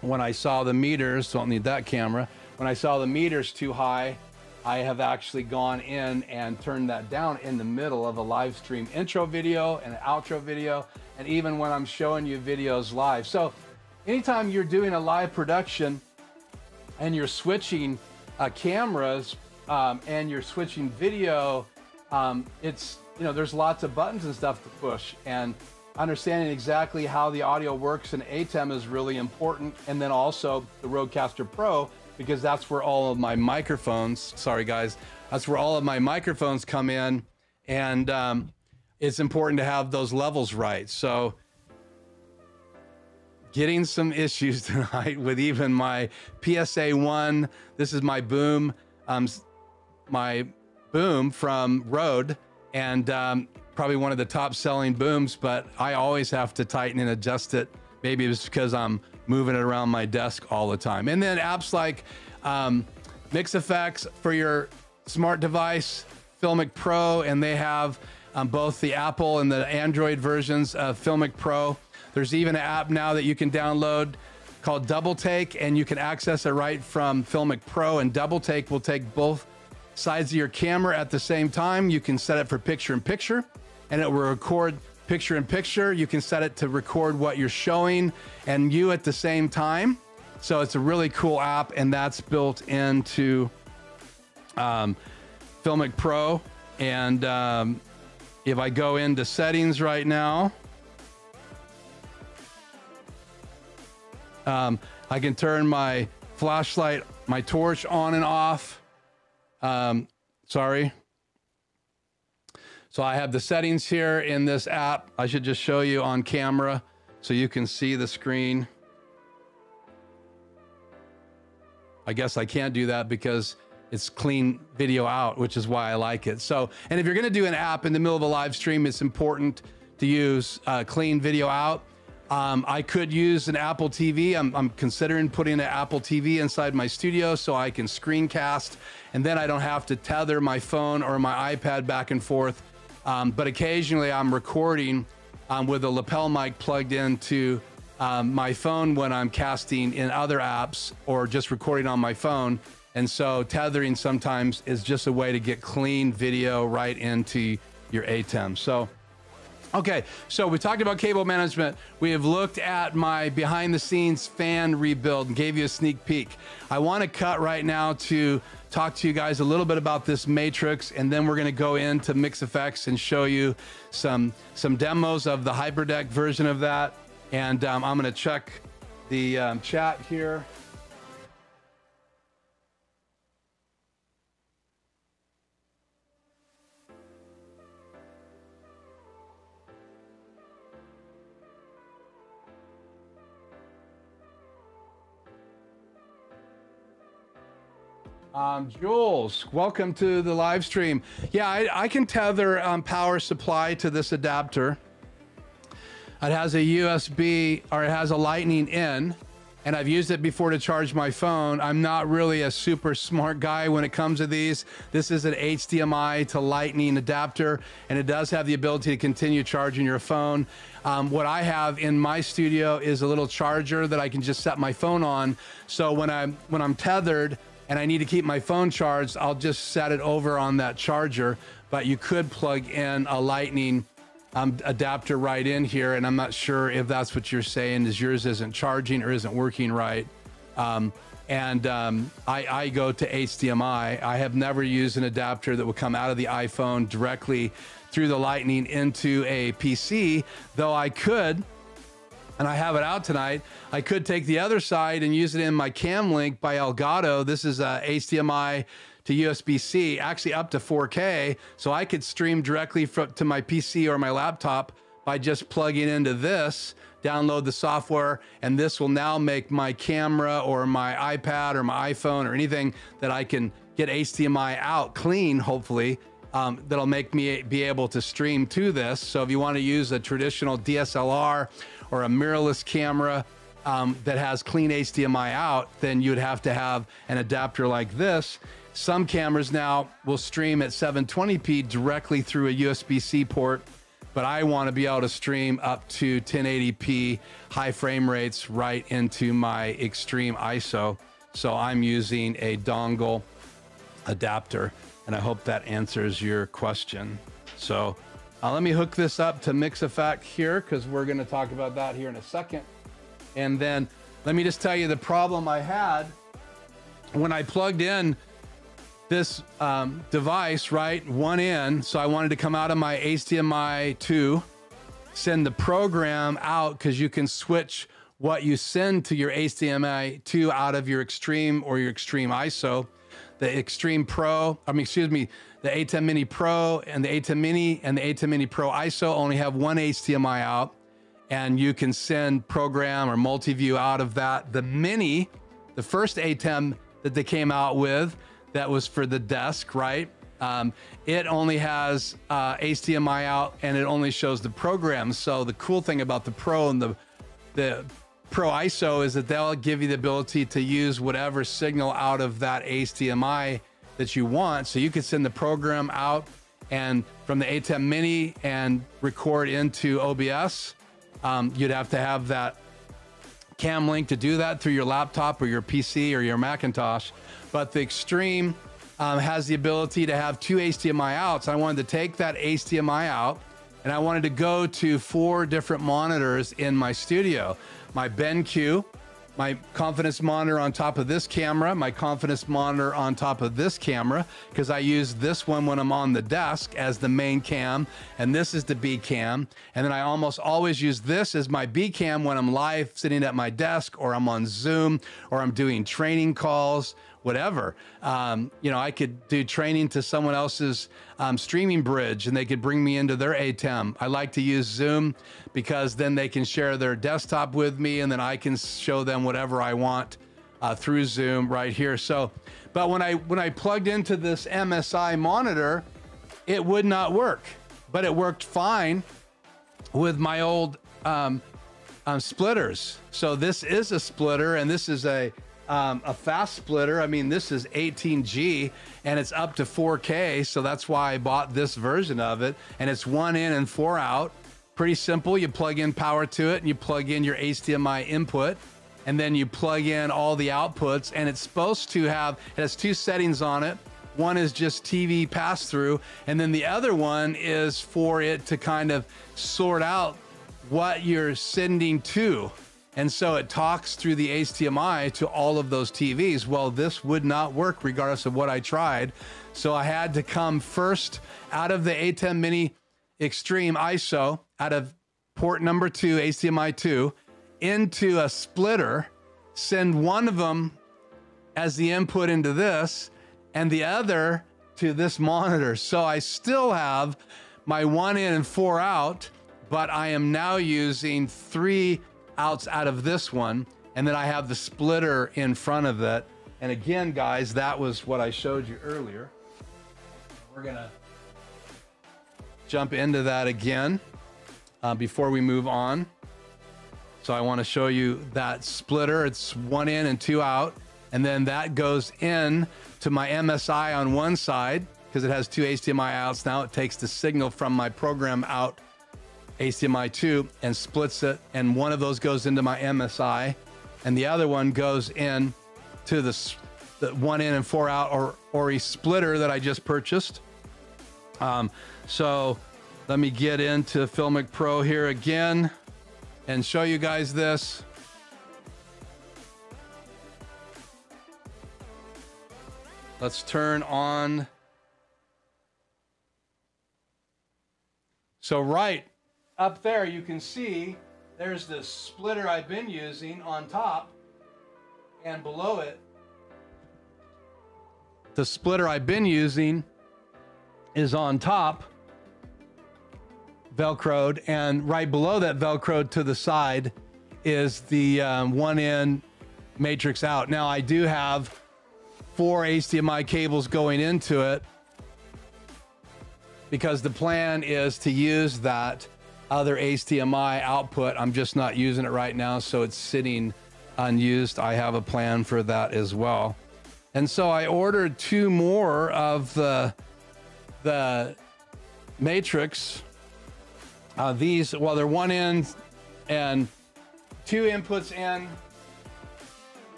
When I saw the meters, don't need that camera. When I saw the meters too high, I have actually gone in and turned that down in the middle of a live stream intro video and an outro video, and even when I'm showing you videos live. So anytime you're doing a live production and you're switching cameras and you're switching video, it's, you know, there's lots of buttons and stuff to push, and understanding exactly how the audio works in ATEM is really important. And then also the Rodecaster Pro, because that's where all of my microphones, sorry guys, that's where all of my microphones come in, and it's important to have those levels right. So getting some issues tonight with even my PSA 1. This is my boom from Rode, and probably one of the top selling booms, but I always have to tighten and adjust it. Maybe it's because I'm moving it around my desk all the time. And then apps like MixEffect for your smart device, Filmic Pro, and they have both the Apple and the Android versions of Filmic Pro. There's even an app now that you can download called Double Take, and you can access it right from Filmic Pro, and Double Take will take both sides of your camera at the same time. You can set it for picture-in-picture, and it will record picture-in-picture. You can set it to record what you're showing and you at the same time. So it's a really cool app, and that's built into Filmic Pro. And if I go into settings right now, I can turn my flashlight, my torch on and off. Sorry. So I have the settings here in this app. I should just show you on camera so you can see the screen. I guess I can't do that because it's clean video out, which is why I like it. So, and if you're gonna do an app in the middle of a live stream, it's important to use clean video out. I could use an Apple TV. I'm considering putting an Apple TV inside my studio so I can screencast, and then I don't have to tether my phone or my iPad back and forth. But occasionally I'm recording with a lapel mic plugged into my phone when I'm casting in other apps, or just recording on my phone. And so tethering sometimes is just a way to get clean video right into your ATEM. So Okay, so we talked about cable management. We have looked at my behind the scenes fan rebuild and gave you a sneak peek. I want to cut right now to talk to you guys a little bit about this matrix, and then we're going to go into MixEffect and show you some demos of the HyperDeck version of that. And I'm going to check the chat here. Jules, welcome to the live stream. Yeah, I can tether power supply to this adapter. It has a USB, or it has a lightning in, and I've used it before to charge my phone. I'm not really a super smart guy when it comes to these. This is an HDMI to lightning adapter, and it does have the ability to continue charging your phone. What I have in my studio is a little charger that I can just set my phone on. So when I'm tethered, and I need to keep my phone charged, I'll just set it over on that charger. But you could plug in a lightning adapter right in here, and I'm not sure if that's what you're saying, is yours isn't charging or isn't working right. I go to HDMI. I have never used an adapter that would come out of the iPhone directly through the lightning into a PC, though I could, and I have it out tonight. I could take the other side and use it in my Cam Link by Elgato. This is a HDMI to USB-C, actually up to 4K. So I could stream directly to my PC or my laptop by just plugging into this, download the software, and this will now make my camera or my iPad or my iPhone or anything that I can get HDMI out clean, hopefully, that'll make me be able to stream to this. So if you want to use a traditional DSLR or a mirrorless camera that has clean HDMI out, then you'd have to have an adapter like this. Some cameras now will stream at 720p directly through a USB-C port, but I want to be able to stream up to 1080p high frame rates right into my extreme ISO. So I'm using a dongle adapter, and I hope that answers your question. So let me hook this up to MixEffect here, because we're going to talk about that here in a second. And then let me just tell you the problem I had when I plugged in this device, right? One in. So I wanted to come out of my HDMI 2, send the program out, because you can switch what you send to your HDMI 2 out of your extreme or your extreme ISO. The Extreme Pro, the A10 Mini Pro and the A10 Mini and the A10 Mini Pro ISO only have one HDMI out, and you can send program or multi-view out of that. The Mini, the first A10 that they came out with, that was for the desk, right? It only has HDMI out, and it only shows the programs. So the cool thing about the Pro and the Pro ISO is that they'll give you the ability to use whatever signal out of that HDMI that you want. So you could send the program out and from the A10 Mini and record into OBS. You'd have to have that Cam Link to do that through your laptop or your PC or your Macintosh. But the Extreme has the ability to have two HDMI outs. I wanted to take that HDMI out, and I wanted to go to 4 different monitors in my studio. My BenQ, my confidence monitor on top of this camera, my confidence monitor on top of this camera, because I use this one when I'm on the desk as the main cam, and this is the B cam. And then I almost always use this as my B cam when I'm live sitting at my desk, or I'm on Zoom, or I'm doing training calls, whatever. I could do training to someone else's streaming bridge, and they could bring me into their ATEM. I like to use Zoom because then they can share their desktop with me, and then I can show them whatever I want through Zoom right here. So, but when I plugged into this MSI monitor, it would not work, but it worked fine with my old splitters. So this is a splitter, and this is a fast splitter. I mean, this is 18G and it's up to 4K. So that's why I bought this version of it. And it's 1 in and 4 out. Pretty simple. You plug in power to it and you plug in your HDMI input, and then you plug in all the outputs, and it's supposed to have, it has 2 settings on it. One is just TV pass through, and then the other one is for it to kind of sort out what you're sending to. And so it talks through the HDMI to all of those TVs. Well, this would not work regardless of what I tried. So I had to come first out of the A10 Mini Extreme ISO, out of port number 2, HDMI 2, into a splitter, send one of them as the input into this, and the other to this monitor. So I still have my 1 in and 4 out, but I am now using 3 outs out of this one, and then I have the splitter in front of it. And again, guys, that was what I showed you earlier. We're gonna jump into that again before we move on. So I want to show you that splitter. It's 1 in and 2 out, and then that goes in to my MSI on one side because it has 2 HDMI outs. Now it takes the signal from my program out HDMI 2 and splits it, and one of those goes into my MSI, and the other one goes in to the 1 in and 4 out or Orei splitter that I just purchased. So let me get into Filmic Pro here again and show you guys this. Let's turn on. So right up there, you can see there's the splitter I've been using on top, and below it, the splitter I've been using is on top, Velcroed, and right below that Velcroed to the side is the 1 in matrix out. Now I do have 4 HDMI cables going into it because the plan is to use that other HDMI output. I'm just not using it right now, so it's sitting unused. I have a plan for that as well. And so I ordered 2 more of the matrix. These, well, they're 1 in and 2 inputs in.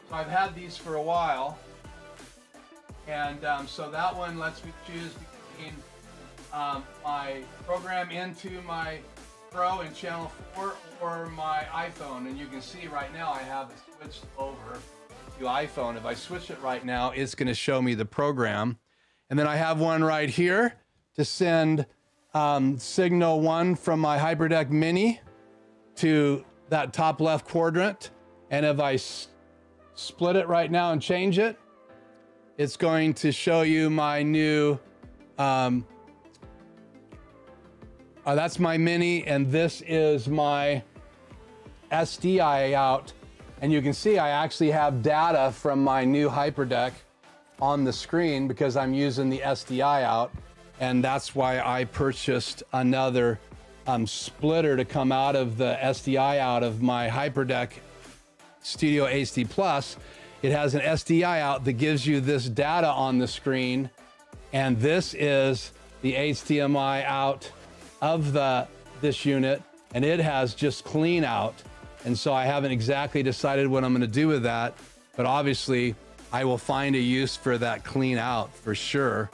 So I've had these for a while. And so that one lets me choose between my program into my Pro in channel 4 or my iPhone. And you can see right now I have it switched over to iPhone. If I switch it right now, it's going to show me the program. And then I have one right here to send signal 1 from my HyperDeck Mini to that top left quadrant. And if I split it right now and change it, it's going to show you my new, that's my Mini, and this is my SDI out. And you can see I actually have data from my new HyperDeck on the screen because I'm using the SDI out. And that's why I purchased another splitter to come out of the SDI out of my HyperDeck Studio HD Plus. It has an SDI out that gives you this data on the screen. And this is the HDMI out of this unit, and it has just clean out. And so I haven't exactly decided what I'm going to do with that, but obviously I will find a use for that clean out for sure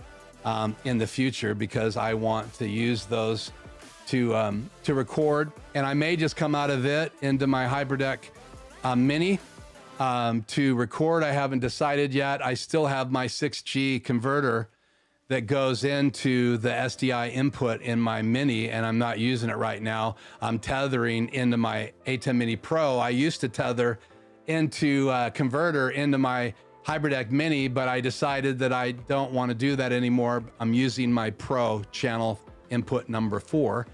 in the future, because I want to use those to record, and I may just come out of it into my HyperDeck Mini to record. I haven't decided yet. I still have my 6G converter that goes into the SDI input in my Mini, and I'm not using it right now. I'm tethering into my A10 Mini Pro. I used to tether into a converter into my HyperDeck Mini, but I decided that I don't want to do that anymore. I'm using my Pro channel input number 4.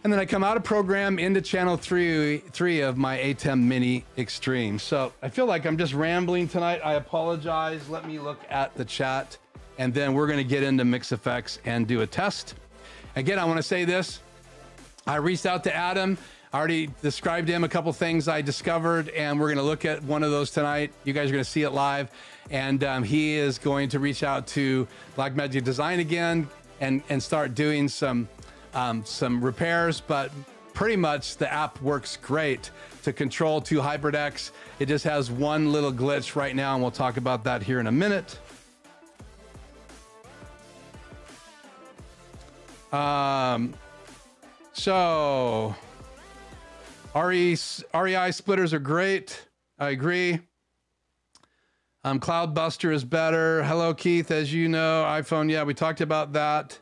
And then I come out of program into channel 3 of my A10 Mini Extreme. So I feel like I'm just rambling tonight. I apologize. Let me look at the chat, and then we're going to get into MixEffects and do a test. Again, I want to say this. I reached out to Adam. I already described him a couple things I discovered, and we're going to look at one of those tonight. You guys are going to see it live. And he is going to reach out to Blackmagic Design again and start doing some repairs. But pretty much the app works great to control 2 HyperDecks. It just has one little glitch right now, and we'll talk about that here in a minute. So REI splitters are great. I agree. Cloudbuster is better. Hello, Keith. As you know, iPhone. Yeah, we talked about that.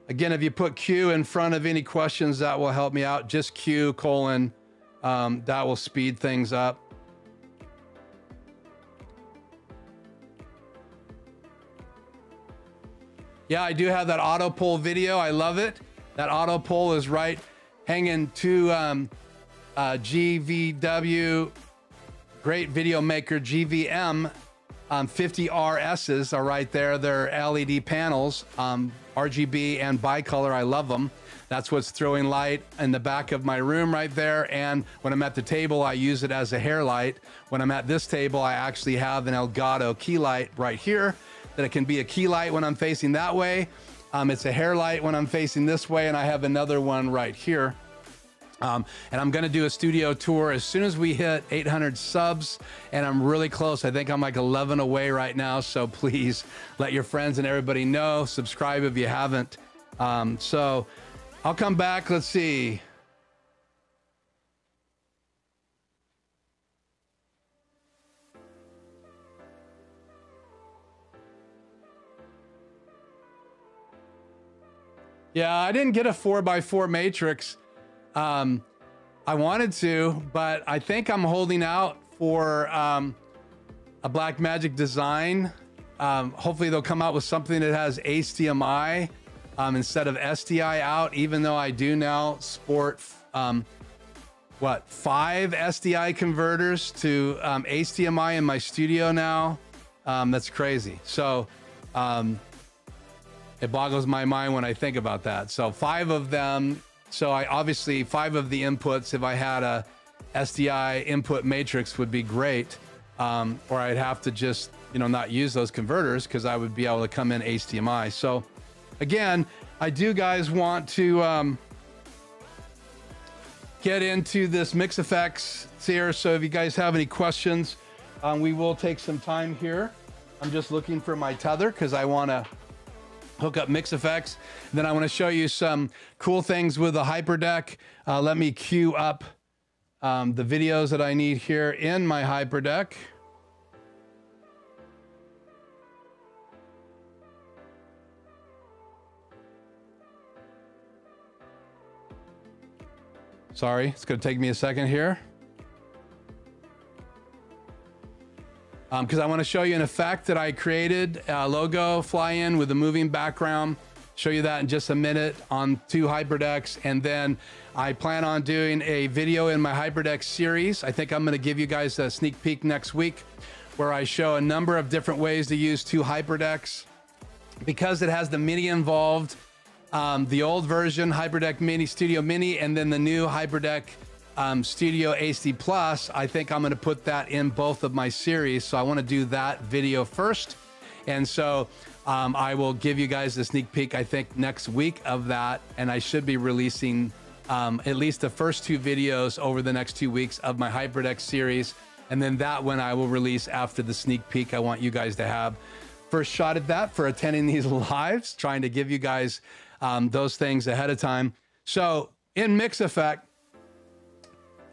Again, if you put Q in front of any questions, that will help me out. Just Q : that will speed things up. Yeah, I do have that auto pull video. I love it. That auto pull is right hanging to GVW, great video maker, GVM 50RSs are right there. They're LED panels, RGB and bicolor. I love them. That's what's throwing light in the back of my room right there. And when I'm at the table, I use it as a hair light. When I'm at this table, I actually have an Elgato key light right here that it can be a key light when I'm facing that way. It's a hair light when I'm facing this way, and I have another one right here. And I'm gonna do a studio tour as soon as we hit 800 subs, and I'm really close. I think I'm like 11 away right now, so please let your friends and everybody know. Subscribe if you haven't. So I'll come back, let's see. Yeah, I didn't get a 4x4 matrix. I wanted to, but I think I'm holding out for a Blackmagic Design. Hopefully they'll come out with something that has HDMI instead of SDI out, even though I do now sport, 5 SDI converters to HDMI in my studio now. That's crazy. So, it boggles my mind when I think about that. So 5 of them. So I obviously 5 of the inputs, if I had a SDI input matrix, would be great. Or I'd have to just, not use those converters because I would be able to come in HDMI. So again, I do guys want to get into this MixEffect here. So if you guys have any questions, we will take some time here. I'm just looking for my tether because I want to hook up MixEffect. Then I want to show you some cool things with the HyperDeck. Let me queue up the videos that I need here in my HyperDeck. Sorry, it's going to take me a second here. Because I want to show you an effect that I created, a logo fly in with a moving background. Show you that in just a minute on 2 HyperDecks. And then I plan on doing a video in my HyperDeck series. I think I'm going to give you guys a sneak peek next week where I show a number of different ways to use 2 HyperDecks. Because it has the Mini involved, the old version, HyperDeck Mini Studio Mini, and then the new HyperDeck Studio HD Plus, I think I'm going to put that in both of my series. So I want to do that video first. And so I will give you guys a sneak peek, I think, next week of that. And I should be releasing at least the first 2 videos over the next 2 weeks of my HyperDeck series. And then that one I will release after the sneak peek. I want you guys to have first shot at that for attending these lives, trying to give you guys those things ahead of time. So in MixEffect,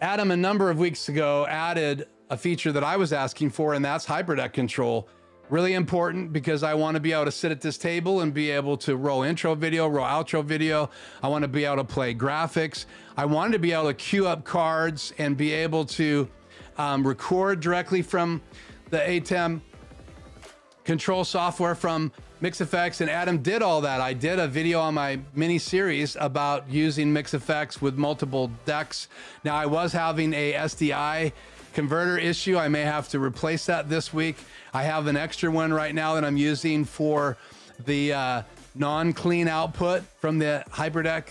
Adam, a number of weeks ago, added a feature that I was asking for, and that's HyperDeck control. Really important because I want to be able to sit at this table and be able to roll intro video, roll outro video. I want to be able to play graphics. I wanted to be able to queue up cards and be able to record directly from the ATEM control software from MixEffect, and Adam did all that. I did a video on my mini series about using MixEffect with multiple decks. Now I was having a SDI converter issue. I may have to replace that this week. I have an extra one right now that I'm using for the non-clean output from the HyperDeck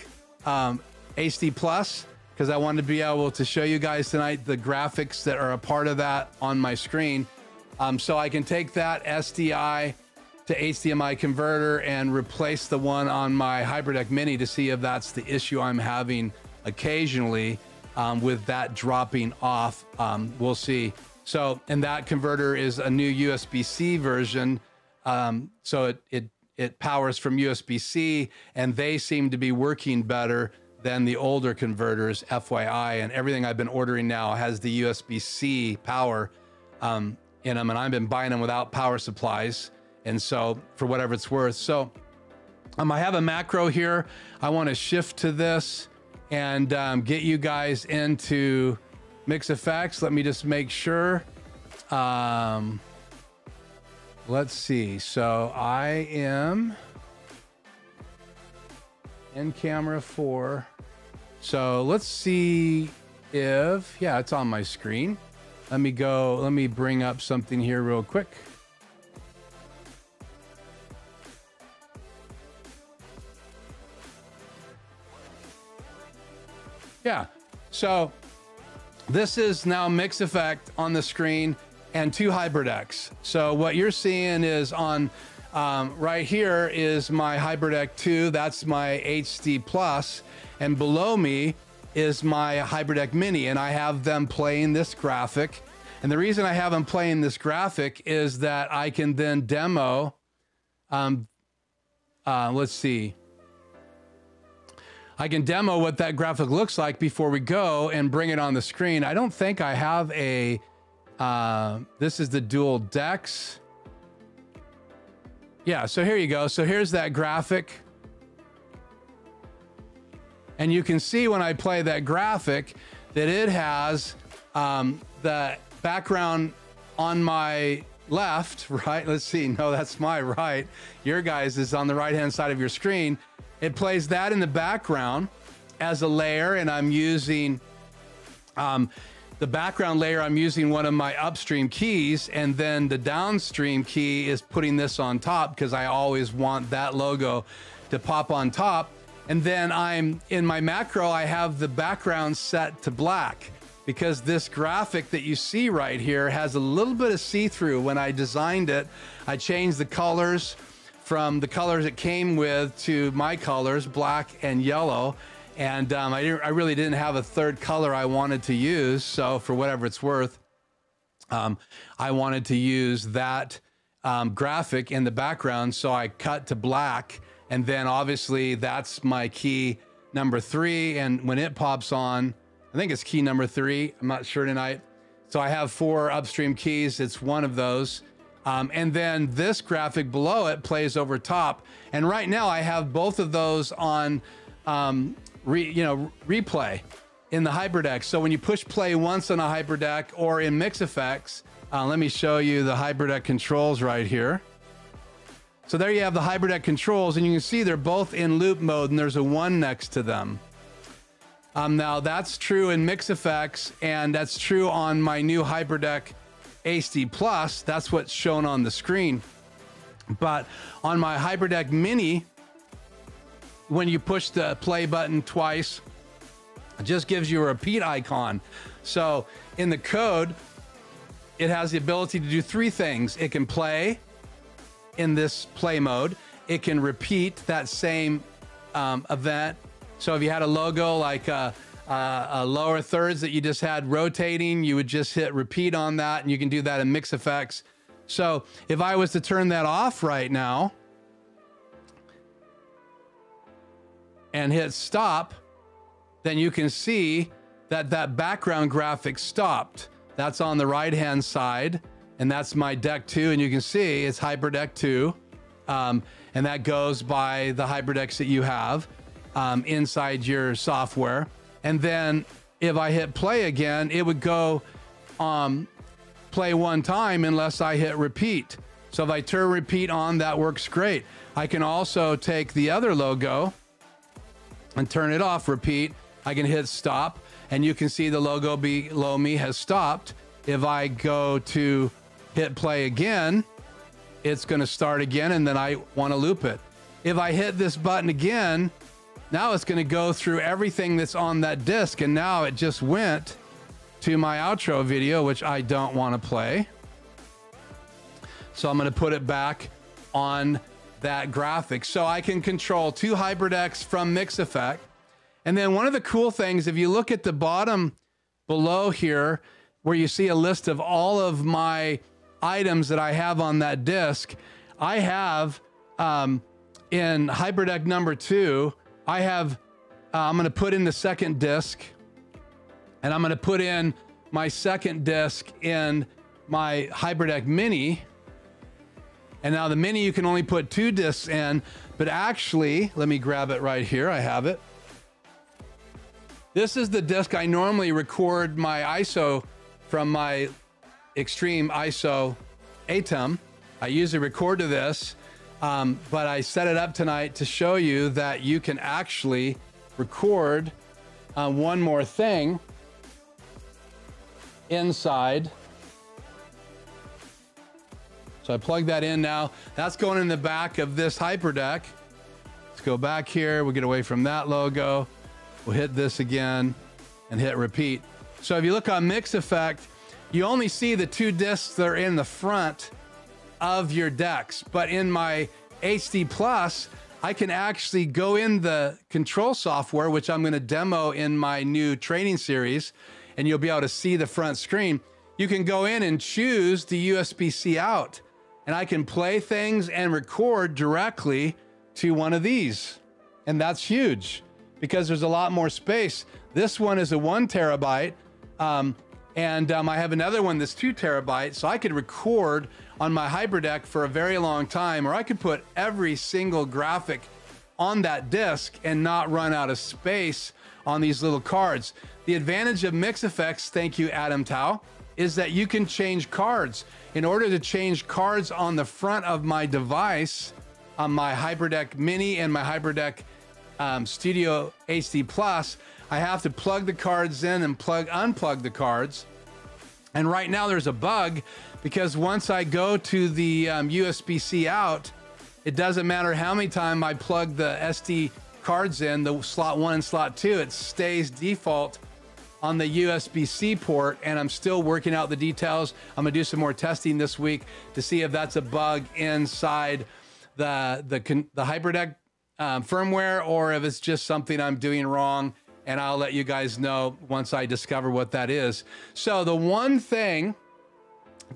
HD Plus, because I wanted to be able to show you guys tonight the graphics that are a part of that on my screen. So I can take that SDI to HDMI converter and replace the one on my HyperDeck Mini to see if that's the issue I'm having occasionally with that dropping off. We'll see. So, and that converter is a new USB-C version. So it it powers from USB-C, and they seem to be working better than the older converters, FYI. And everything I've been ordering now has the USB-C power in them, and I've been buying them without power supplies. And so for whatever it's worth. So I have a macro here. I want to shift to this and get you guys into MixEffect. Let me just make sure. Let's see. So I am in camera 4. So let's see if, yeah, it's on my screen. Let me bring up something here real quick. Yeah, so this is now MixEffect on the screen and 2 HyperDecks. So what you're seeing is on right here is my HyperDeck 2, that's my HD Plus, and below me is my HyperDeck Mini, and I have them playing this graphic. And the reason I have them playing this graphic is that I can then demo, let's see. I can demo what that graphic looks like before we go and bring it on the screen. I don't think I have a, this is the dual decks. Yeah, so here you go. So here's that graphic. And you can see when I play that graphic that it has the background on my left, right? Let's see. No, that's my right. Your guys is on the right-hand side of your screen. It plays that in the background as a layer, and I'm using the background layer. I'm using one of my upstream keys, and then the downstream key is putting this on top because I always want that logo to pop on top. And then I'm in my macro, I have the background set to black because this graphic that you see right here has a little bit of see-through. When I designed it, I changed the colors from the colors it came with to my colors, black and yellow. And I really didn't have a third color I wanted to use. So for whatever it's worth, I wanted to use that graphic in the background. So I cut to black, and then obviously that's my key number 3. And when it pops on, I think it's key number 3. I'm not sure tonight. So I have 4 upstream keys. It's one of those. And then this graphic below it plays over top. And right now I have both of those on replay in the HyperDeck. So when you push play once on a HyperDeck or in MixEffect, let me show you the HyperDeck controls right here. So there you have the HyperDeck controls, and you can see they're both in loop mode, and there's a 1 next to them. Now that's true in MixEffect, and that's true on my new HyperDeck HD Plus. That's what's shown on the screen. But on my HyperDeck Mini, when you push the play button twice, it just gives you a repeat icon. So in the code, it has the ability to do 3 things. It can play in this play mode. It can repeat that same event. So if you had a logo like a lower thirds that you just had rotating, you would just hit repeat on that, and you can do that in MixEffect. So if I was to turn that off right now and hit stop, then you can see that that background graphic stopped. That's on the right-hand side, and that's my deck 2, and you can see it's HyperDeck 2, and that goes by the HyperDecks that you have inside your software. And then if I hit play again, it would go play 1 time unless I hit repeat. So if I turn repeat on, that works great. I can also take the other logo and turn it off, repeat. I can hit stop, and you can see the logo below me has stopped. If I go to hit play again, it's going to start again, and then I want to loop it. If I hit this button again, now it's going to go through everything that's on that disc, and now it just went to my outro video, which I don't want to play. So I'm going to put it back on that graphic. So I can control 2 HyperDecks from MixEffect. And then one of the cool things, if you look at the bottom below here, where you see a list of all of my items that I have on that disc, I have in HyperDeck number 2, I have, I'm gonna put in the second disc, and I'm gonna put in my second disc in my HyperDeck Mini. And now the Mini, you can only put 2 discs in, but actually, let me grab it right here, I have it. This is the disc I normally record my ISO from my Extreme ISO ATEM. I usually record to this, but I set it up tonight to show you that you can actually record one more thing inside. So I plug that in now. That's going in the back of this HyperDeck. Let's go back here. We'll get away from that logo. We'll hit this again and hit repeat. So if you look on MixEffect, you only see the 2 discs that are in the front of your decks. But in my HD Plus, I can actually go in the control software, which I'm going to demo in my new training series, and you'll be able to see the front screen. You can go in and choose the USB-C out, and I can play things and record directly to one of these. And that's huge because there's a lot more space. This one is a 1 terabyte, and I have another one that's 2 terabytes, so I could record on my HyperDeck for a very long time, or I could put every single graphic on that disc and not run out of space on these little cards. The advantage of MixEffect, thank you, Adam Tao, is that you can change cards. In order to change cards on the front of my device, on my HyperDeck Mini and my HyperDeck Studio HD Plus, I have to plug the cards in and unplug the cards. And right now there's a bug because once I go to the USB-C out, it doesn't matter how many times I plug the SD cards in, the slot 1 and slot 2, it stays default on the USB-C port, and I'm still working out the details. I'm gonna do some more testing this week to see if that's a bug inside the HyperDeck firmware, or if it's just something I'm doing wrong, and I'll let you guys know once I discover what that is. So the one thing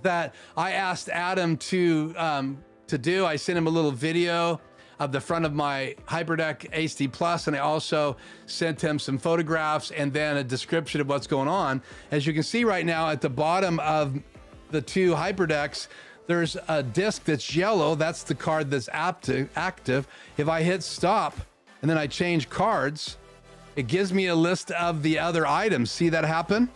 that I asked Adam to do, I sent him a little video of the front of my HyperDeck HD Plus, and I also sent him some photographs and then a description of what's going on. As you can see right now at the bottom of the 2 HyperDecks, there's a disc that's yellow. That's the card that's active. If I hit stop and then I change cards, it gives me a list of the other items. See that happen?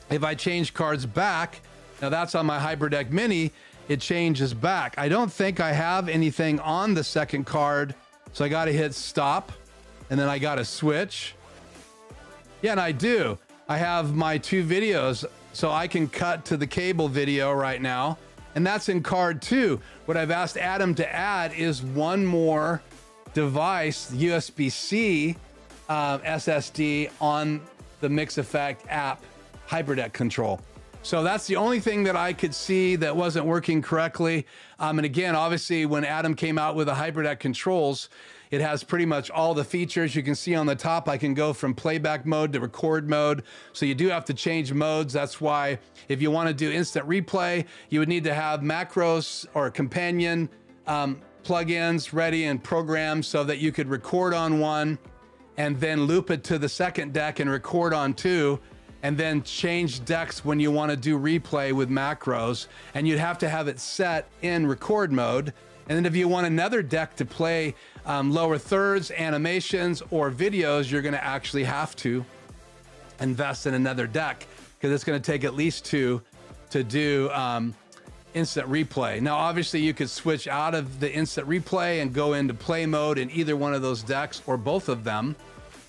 If I change cards back, now that's on my HyperDeck Mini, it changes back. I don't think I have anything on the second card, so I got to hit stop, and then I got to switch. Yeah, and I do. I have my 2 videos, so I can cut to the cable video right now, and that's in card 2. What I've asked Adam to add is one more device, USB-C SSD on the MixEffect app HyperDeck control. So that's the only thing that I could see that wasn't working correctly. And again, obviously, when Adam came out with the HyperDeck controls, it has pretty much all the features. You can see on the top, I can go from playback mode to record mode. So you do have to change modes. That's why if you want to do instant replay, you would need to have macros or companion plugins ready and programmed so that you could record on one and then loop it to the second deck and record on 2. And then change decks when you want to do replay with macros, and you'd have to have it set in record mode. And then if you want another deck to play lower thirds, animations, or videos, you're going to actually have to invest in another deck because it's going to take at least 2 to do instant replay. Now, obviously, you could switch out of the instant replay and go into play mode in either one of those decks or both of them.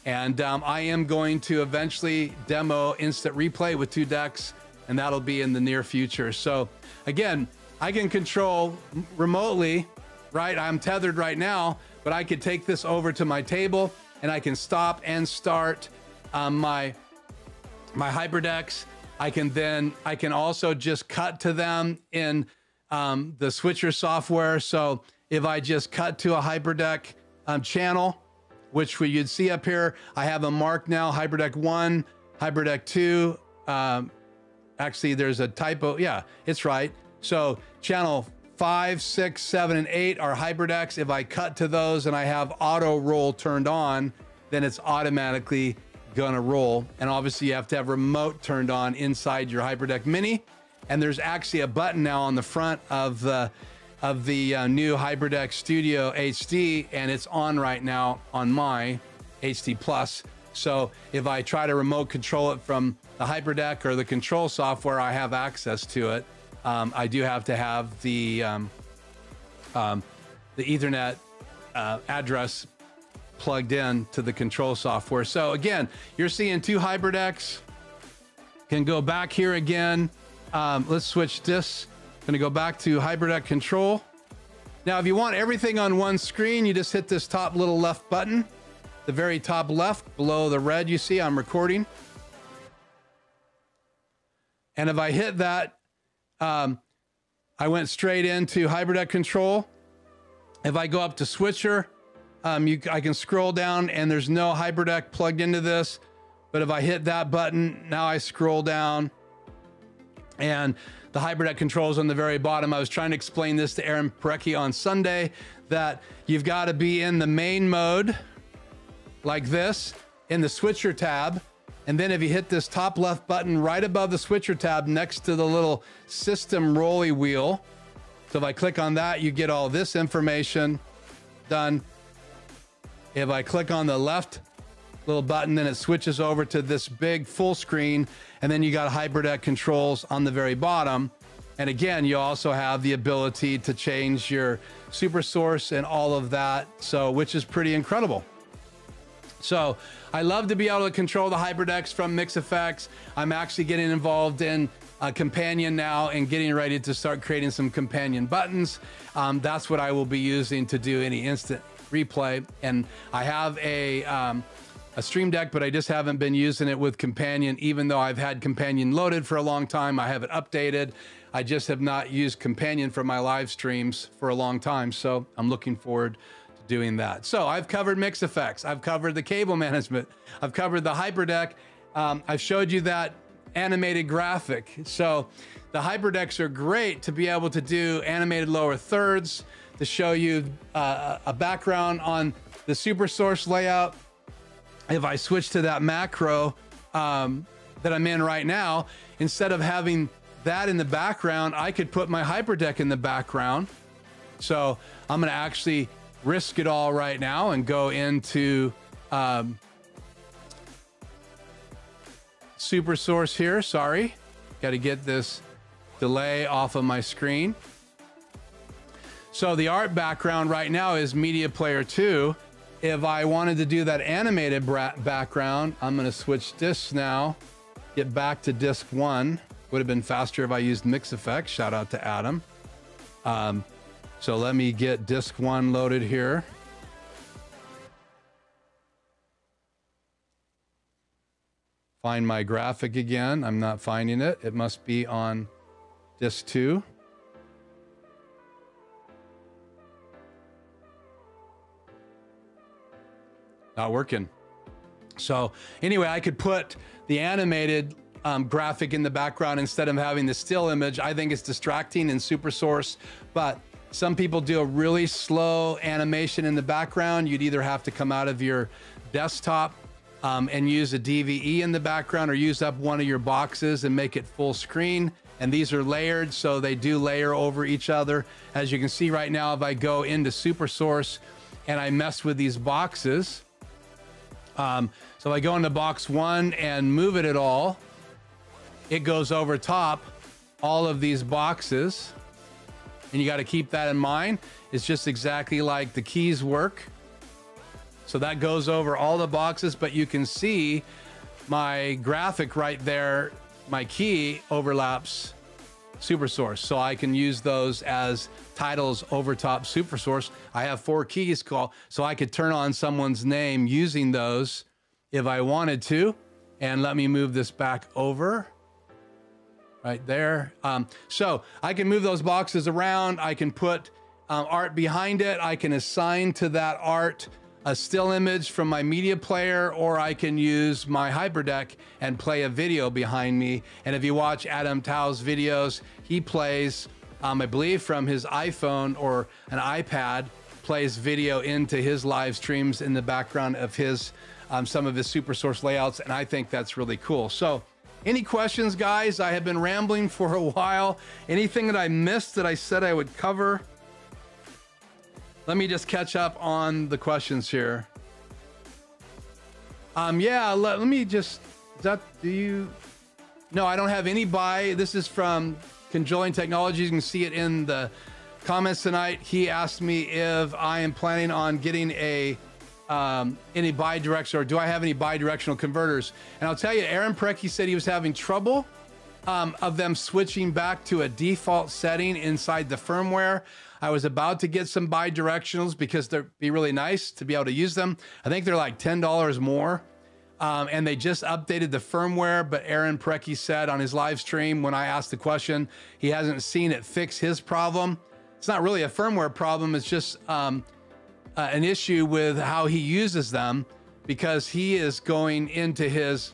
And I am going to eventually demo instant replay with 2 decks, and that'll be in the near future. So again, I can control remotely, right? I'm tethered right now, but I could take this over to my table and I can stop and start my HyperDecks. I can also just cut to them in the switcher software. So if I just cut to a HyperDeck channel, which you'd see up here, I have them marked now, HyperDeck 1, HyperDeck 2. Actually, there's a typo. Yeah, it's right. So channel 5, 6, 7, and 8 are HyperDecks. If I cut to those and I have auto roll turned on, then it's automatically gonna roll. And obviously you have to have remote turned on inside your HyperDeck Mini. And there's actually a button now on the front of the new HyperDeck Studio HD, and it's on right now on my HD Plus. So if I try to remote control it from the HyperDeck or the control software, I have access to it. I do have to have the Ethernet address plugged in to the control software. So again, you're seeing 2 HyperDecks. Can go back here again. Let's switch this. Gonna go back to HyperDeck control. Now, if you want everything on one screen, you just hit this top little left button, the very top left below the red you see I'm recording. And if I hit that, I went straight into HyperDeck control. If I go up to switcher, I can scroll down and there's no HyperDeck plugged into this. But if I hit that button, now I scroll down and the HyperDeck controls on the very bottom. I was trying to explain this to Aaron Parecki on Sunday, that you've got to be in the main mode like this in the switcher tab. And then if you hit this top left button right above the switcher tab next to the little system rolly wheel. So if I click on that, you get all this information done. If I click on the left little button, then it switches over to this big full screen, and then you got HyperDeck controls on the very bottom. And again, you also have the ability to change your super source and all of that, so which is pretty incredible. So I love to be able to control the HyperDecks from MixEffect. I'm actually getting involved in Companion now and getting ready to start creating some Companion buttons. That's what I will be using to do any instant replay. And I have a Stream Deck, but I just haven't been using it with Companion. Even though I've had Companion loaded for a long time, I have it updated. I just have not used Companion for my live streams for a long time. So I'm looking forward to doing that. So I've covered MixEffect. I've covered the cable management. I've covered the HyperDeck. I've showed you that animated graphic. So the HyperDecks are great to be able to do animated lower thirds, to show you a background on the super source layout. If I switch to that macro that I'm in right now, instead of having that in the background, I could put my HyperDeck in the background. So I'm gonna actually risk it all right now and go into super source here. Sorry, got to get this delay off of my screen. So the art background right now is Media Player 2. If I wanted to do that animated background, I'm going to switch discs now, get back to disc 1. Would have been faster if I used MixEffect. Shout out to Adam. So let me get disc 1 loaded here. Find my graphic again. I'm not finding it. It must be on disc 2. Not working. So anyway, I could put the animated graphic in the background instead of having the still image. I think it's distracting in super source, but some people do a really slow animation in the background. You'd either have to come out of your desktop and use a DVE in the background, or use up one of your boxes and make it full screen. And these are layered, so they do layer over each other. As you can see right now, if I go into super source and I mess with these boxes, so I go into box 1 and move it at all, it goes over top all of these boxes. And you got to keep that in mind. It's just exactly like the keys work. So that goes over all the boxes, but you can see my graphic right there, my key overlaps super source. So I can use those as titles over top super source. I have 4 keys so I could turn on someone's name using those if I wanted to. And let me move this back over right there. So I can move those boxes around. I can put art behind it. I can assign to that art a still image from my media player, or I can use my HyperDeck and play a video behind me. And if you watch Adam Tao's videos, he plays I believe from his iPhone or an iPad, plays video into his live streams in the background of his some of his SuperSource layouts, and I think that's really cool. So any questions, guys? I have been rambling for a while. Anything that I missed that I said I would cover? Let me just catch up on the questions here. Yeah, let me just, do you? No, I don't have any buy. This is from Conjoling Technologies. You can see it in the comments tonight. He asked me if I am planning on getting a any bi-directional, or do I have any bi-directional converters? And I'll tell you, Aaron Precky said he was having trouble of them switching back to a default setting inside the firmware. I was about to get some bi-directionals because they'd be really nice to be able to use them. I think they're like $10 more. And they just updated the firmware, but Aaron Precky said on his live stream when I asked the question, he hasn't seen it fix his problem. It's not really a firmware problem. It's just an issue with how he uses them, because he is going into his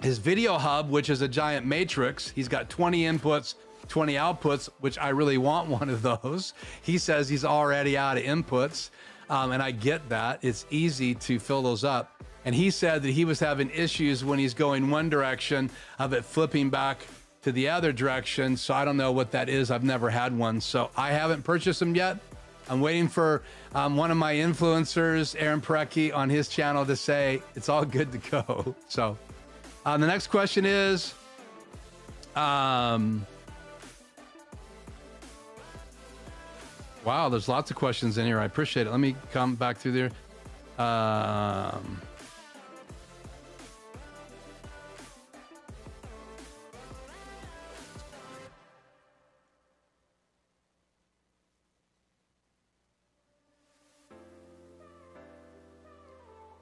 video hub, which is a giant matrix. He's got 20 inputs, 20 outputs, which I really want one of those. He says he's already out of inputs, and I get that. It's easy to fill those up. And he said that he was having issues when he's going one direction of it flipping back to the other direction. So I don't know what that is. I've never had one, so I haven't purchased them yet. I'm waiting for one of my influencers, Aaron Precky, on his channel to say it's all good to go. So the next question is, wow, there's lots of questions in here. I appreciate it. Let me come back through there.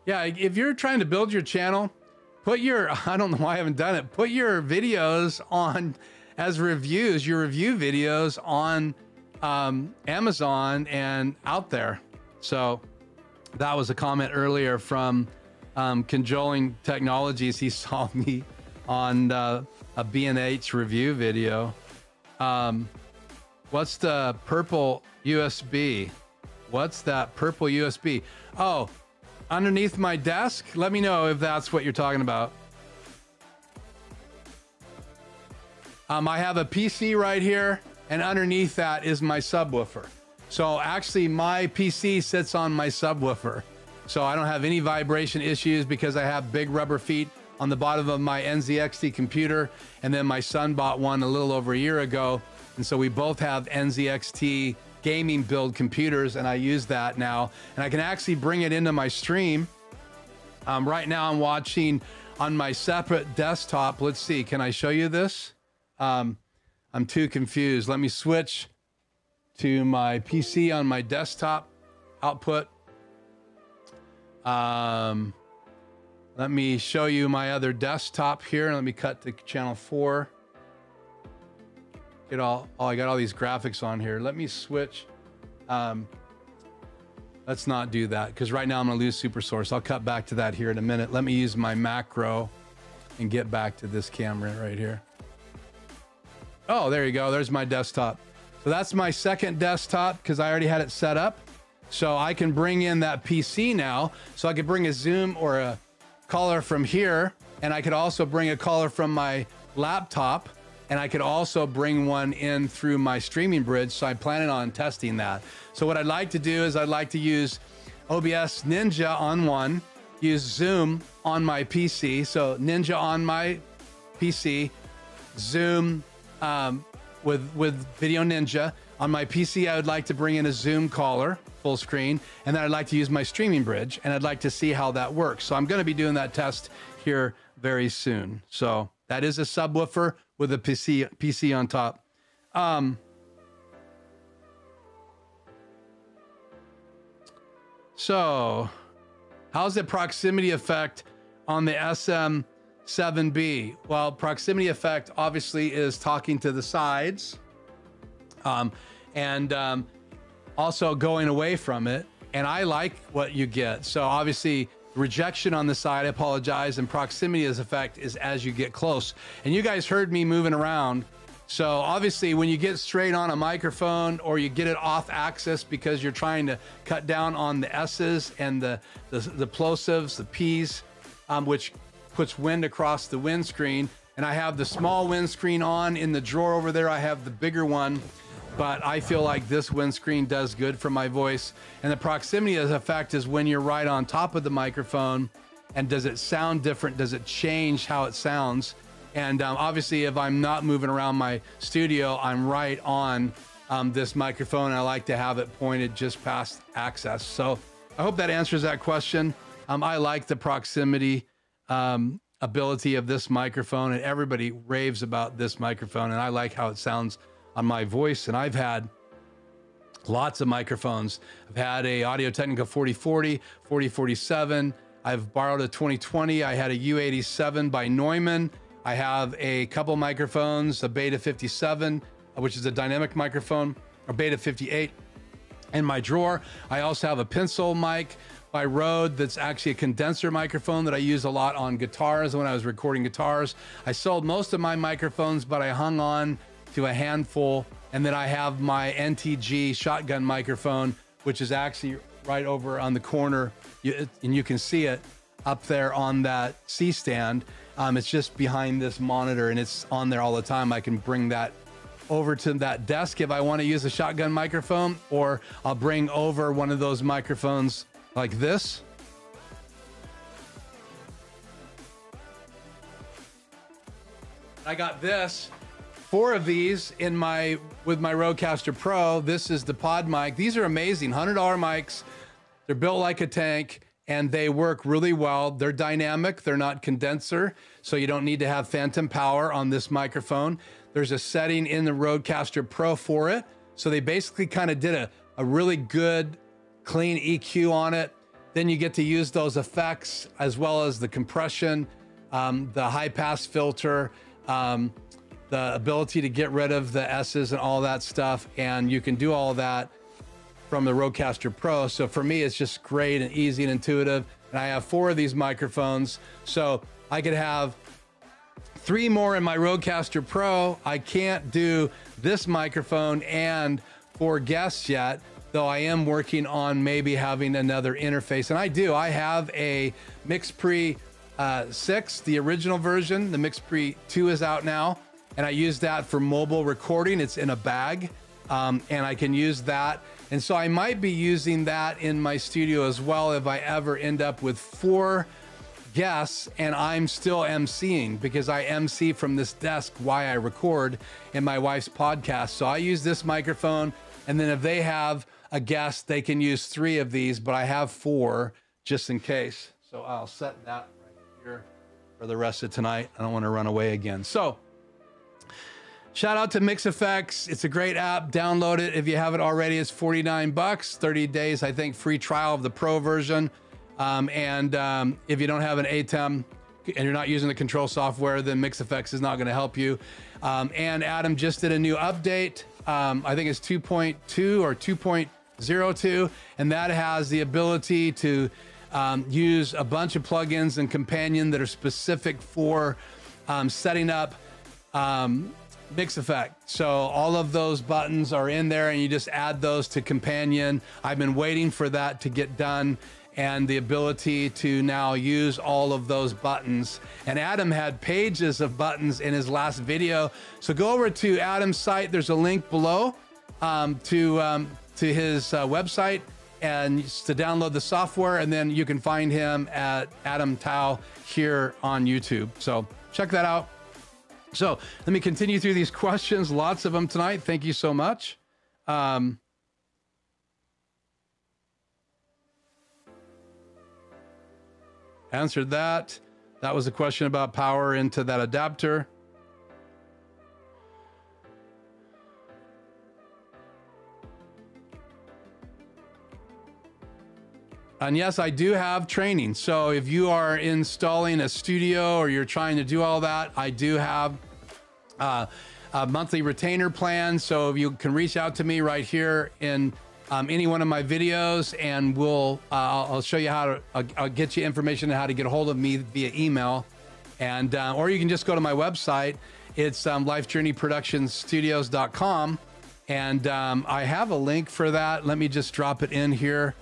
Yeah, if you're trying to build your channel, put your, I don't know why I haven't done it, put your videos on as reviews, your review videos on Amazon and out there. So that was a comment earlier from Conjoling Technologies. He saw me on a B&H review video. What's the purple USB? What's that purple USB? Oh, underneath my desk? Let me know if that's what you're talking about. I have a PC right here, and underneath that is my subwoofer. So actually my PC sits on my subwoofer. So I don't have any vibration issues because I have big rubber feet on the bottom of my NZXT computer. And then my son bought one a little over a year ago. And so we both have NZXT gaming build computers, and I use that now, and I can actually bring it into my stream. Right now I'm watching on my separate desktop. Let's see, can I show you this? I'm too confused. Let me switch to my PC on my desktop output. Let me show you my other desktop here. Let me cut to channel 4. I got all these graphics on here. Let me switch. Let's not do that, because right now I'm gonna lose SuperSource. I'll cut back to that here in a minute. Let me use my macro and get back to this camera right here. Oh, there you go. There's my desktop. So that's my second desktop because I already had it set up. So I can bring in that PC now. So I could bring a Zoom or a caller from here, and I could also bring a caller from my laptop. And I could also bring one in through my streaming bridge. So I'm planning on testing that. So what I'd like to do is I'd like to use OBS Ninja on one, use Zoom on my PC. So Ninja on my PC, Zoom with Video Ninja. On my PC, I would like to bring in a Zoom caller, full screen. And then I'd like to use my streaming bridge. And I'd like to see how that works. So I'm going to be doing that test here very soon. So that is a subwoofer with a PC on top. So how's the proximity effect on the SM7B? Well, proximity effect obviously is talking to the sides, and also going away from it. And I like what you get. So obviously rejection on the side, I apologize, and proximity as effect is as you get close. And you guys heard me moving around So obviously when you get straight on a microphone or you get it off axis because you're trying to cut down on the S's and the plosives, the P's, which puts wind across the windscreen. And I have the small windscreen on in the drawer over there. I have the bigger one, but I feel like this windscreen does good for my voice. And the proximity effect is when you're right on top of the microphone, and does it sound different? Does it change how it sounds? And obviously if I'm not moving around my studio, I'm right on this microphone. I like to have it pointed just past access. So I hope that answers that question. I like the proximity ability of this microphone, and everybody raves about this microphone, and I like how it sounds on my voice. And I've had lots of microphones. I've had a Audio-Technica 4040, 4047. I've borrowed a 2020. I had a U87 by Neumann. I have a couple microphones, a Beta 57, which is a dynamic microphone, or Beta 58 in my drawer. I also have a pencil mic by Rode that's actually a condenser microphone that I use a lot on guitars when I was recording guitars. I sold most of my microphones, but I hung on to a handful. And then I have my NTG shotgun microphone, which is actually right over on the corner, and you can see it up there on that C-stand. It's just behind this monitor, and it's on there all the time. I can bring that over to that desk if I want to use a shotgun microphone, or I'll bring over one of those microphones like this. I got this, 4 of these in with my Rodecaster Pro. This is the pod mic. These are amazing, $100 mics. They're built like a tank, and they work really well. They're dynamic, they're not condenser, so you don't need to have phantom power on this microphone. There's a setting in the Rodecaster Pro for it. So they basically kind of did a really good, clean EQ on it. Then you get to use those effects as well as the compression, the high pass filter, the ability to get rid of the S's and all that stuff. And you can do all that from the Rodecaster Pro. So for me, it's just great and easy and intuitive. And I have 4 of these microphones. So I could have 3 more in my Rodecaster Pro. I can't do this microphone and 4 guests yet, though I am working on maybe having another interface. And I have a MixPre 6, the original version. The MixPre 2 is out now, and I use that for mobile recording. It's in a bag, and I can use that. And so I might be using that in my studio as well if I ever end up with 4 guests and I'm still emceeing, because I MC from this desk while I record in my wife's podcast. So I use this microphone, and then if they have a guest, they can use 3 of these, but I have 4 just in case. So I'll set that right here for the rest of tonight. I don't want to run away again. So shout out to MixEffect. It's a great app. Download it if you haven't already. It's $49, 30 days, I think, free trial of the Pro version. If you don't have an ATEM and you're not using the control software, then MixEffect is not going to help you. And Adam just did a new update. I think it's 2.2 or 2.02, and that has the ability to use a bunch of plugins and companion that are specific for setting up MixEffect. So all of those buttons are in there, and you just add those to companion. I've been waiting for that to get done, and the ability to now use all of those buttons. And Adam had pages of buttons in his last video. So go over to Adam's site. There's a link below to his website, and to download the software. And then you can find him at Adam Tao here on YouTube. So check that out. So let me continue through these questions. Lots of them tonight. Thank you so much. Answered that. That was a question about power into that adapter. And yes, I do have training. So if you are installing a studio or you're trying to do all that, I do have a monthly retainer plan. So if you can reach out to me right here in any one of my videos, and I'll show you how to, I'll get you information on how to get a hold of me via email. And, or you can just go to my website It's lifejourneyproductionstudios.com. And I have a link for that. Let me just drop it in here.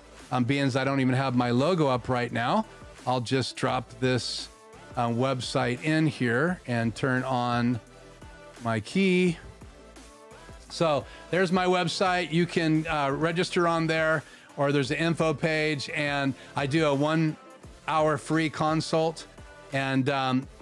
Being as I don't even have my logo up right now, I'll just drop this website in here and turn on my key. So there's my website. You can register on there, or there's an info page, and I do a 1 hour free consult. And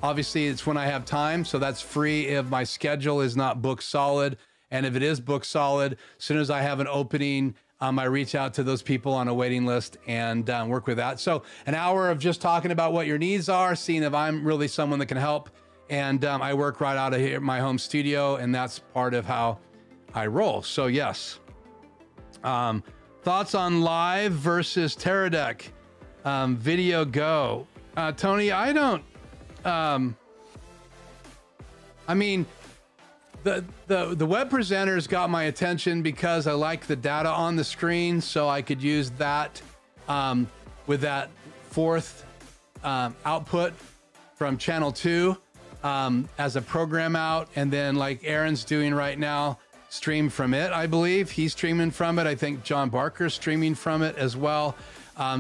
obviously it's when I have time, so that's free if my schedule is not booked solid. And if it is booked solid, as soon as I have an opening, I reach out to those people on a waiting list and work with that. So an hour of just talking about what your needs are, seeing if I'm really someone that can help. And I work right out of here, my home studio, and that's part of how I roll. So yes. Thoughts on live versus HyperDeck video go. Tony, I don't, I mean, the web presenters got my attention because I like the data on the screen, so I could use that with that fourth output from channel 2 as a program out, and then like Aaron's doing right now, stream from it. I believe he's streaming from it. I think John Barker's streaming from it as well,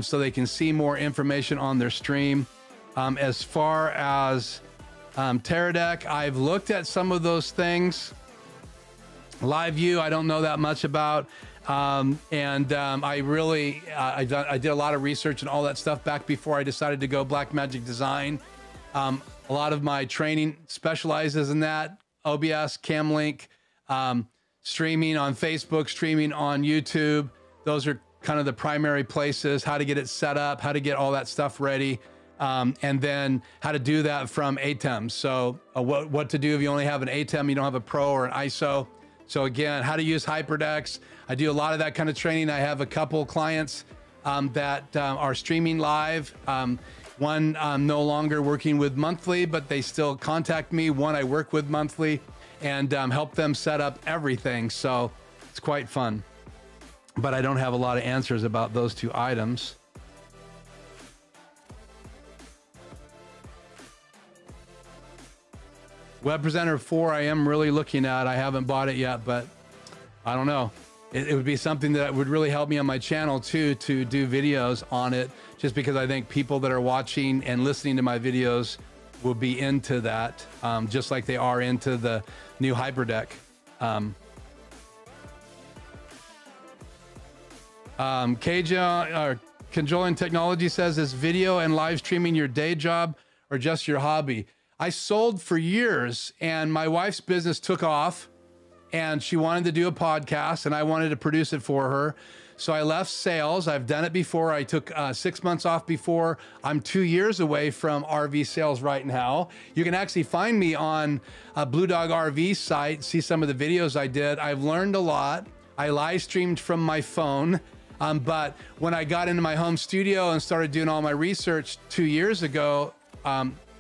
so they can see more information on their stream. As far as HyperDeck, I've looked at some of those things. Live view, I don't know that much about. I really, I did a lot of research and all that stuff back before I decided to go Blackmagic Design. A lot of my training specializes in that, OBS, Camlink, streaming on Facebook, streaming on YouTube. Those are kind of the primary places, how to get it set up, how to get all that stuff ready. And then how to do that from ATEM. So what to do if you only have an ATEM, you don't have a Pro or an ISO. So again, how to use HyperDecks. I do a lot of that kind of training. I have a couple clients that are streaming live. One I'm no longer working with monthly, but they still contact me. One I work with monthly and help them set up everything. So it's quite fun. But I don't have a lot of answers about those two items. Web Presenter 4, I am really looking at. I haven't bought it yet, but I don't know. It would be something that would really help me on my channel too, to do videos on it, just because I think people that are watching and listening to my videos will be into that, just like they are into the new HyperDeck. Controlling Technology says, is video and live streaming your day job or just your hobby? I sold for years, and my wife's business took off, and she wanted to do a podcast, and I wanted to produce it for her. So I left sales. I've done it before. I took 6 months off before. I'm 2 years away from RV sales right now. You can actually find me on Blue Dog RV site, see some of the videos I did. I've learned a lot. I live streamed from my phone. But when I got into my home studio and started doing all my research 2 years ago,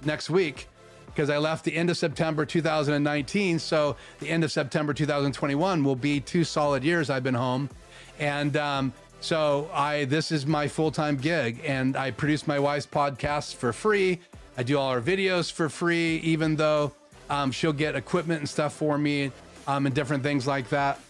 next week, because I left the end of September 2019. So the end of September 2021 will be 2 solid years I've been home. And this is my full-time gig, and I produce my wife's podcasts for free. I do all her videos for free, even though she'll get equipment and stuff for me and different things like that.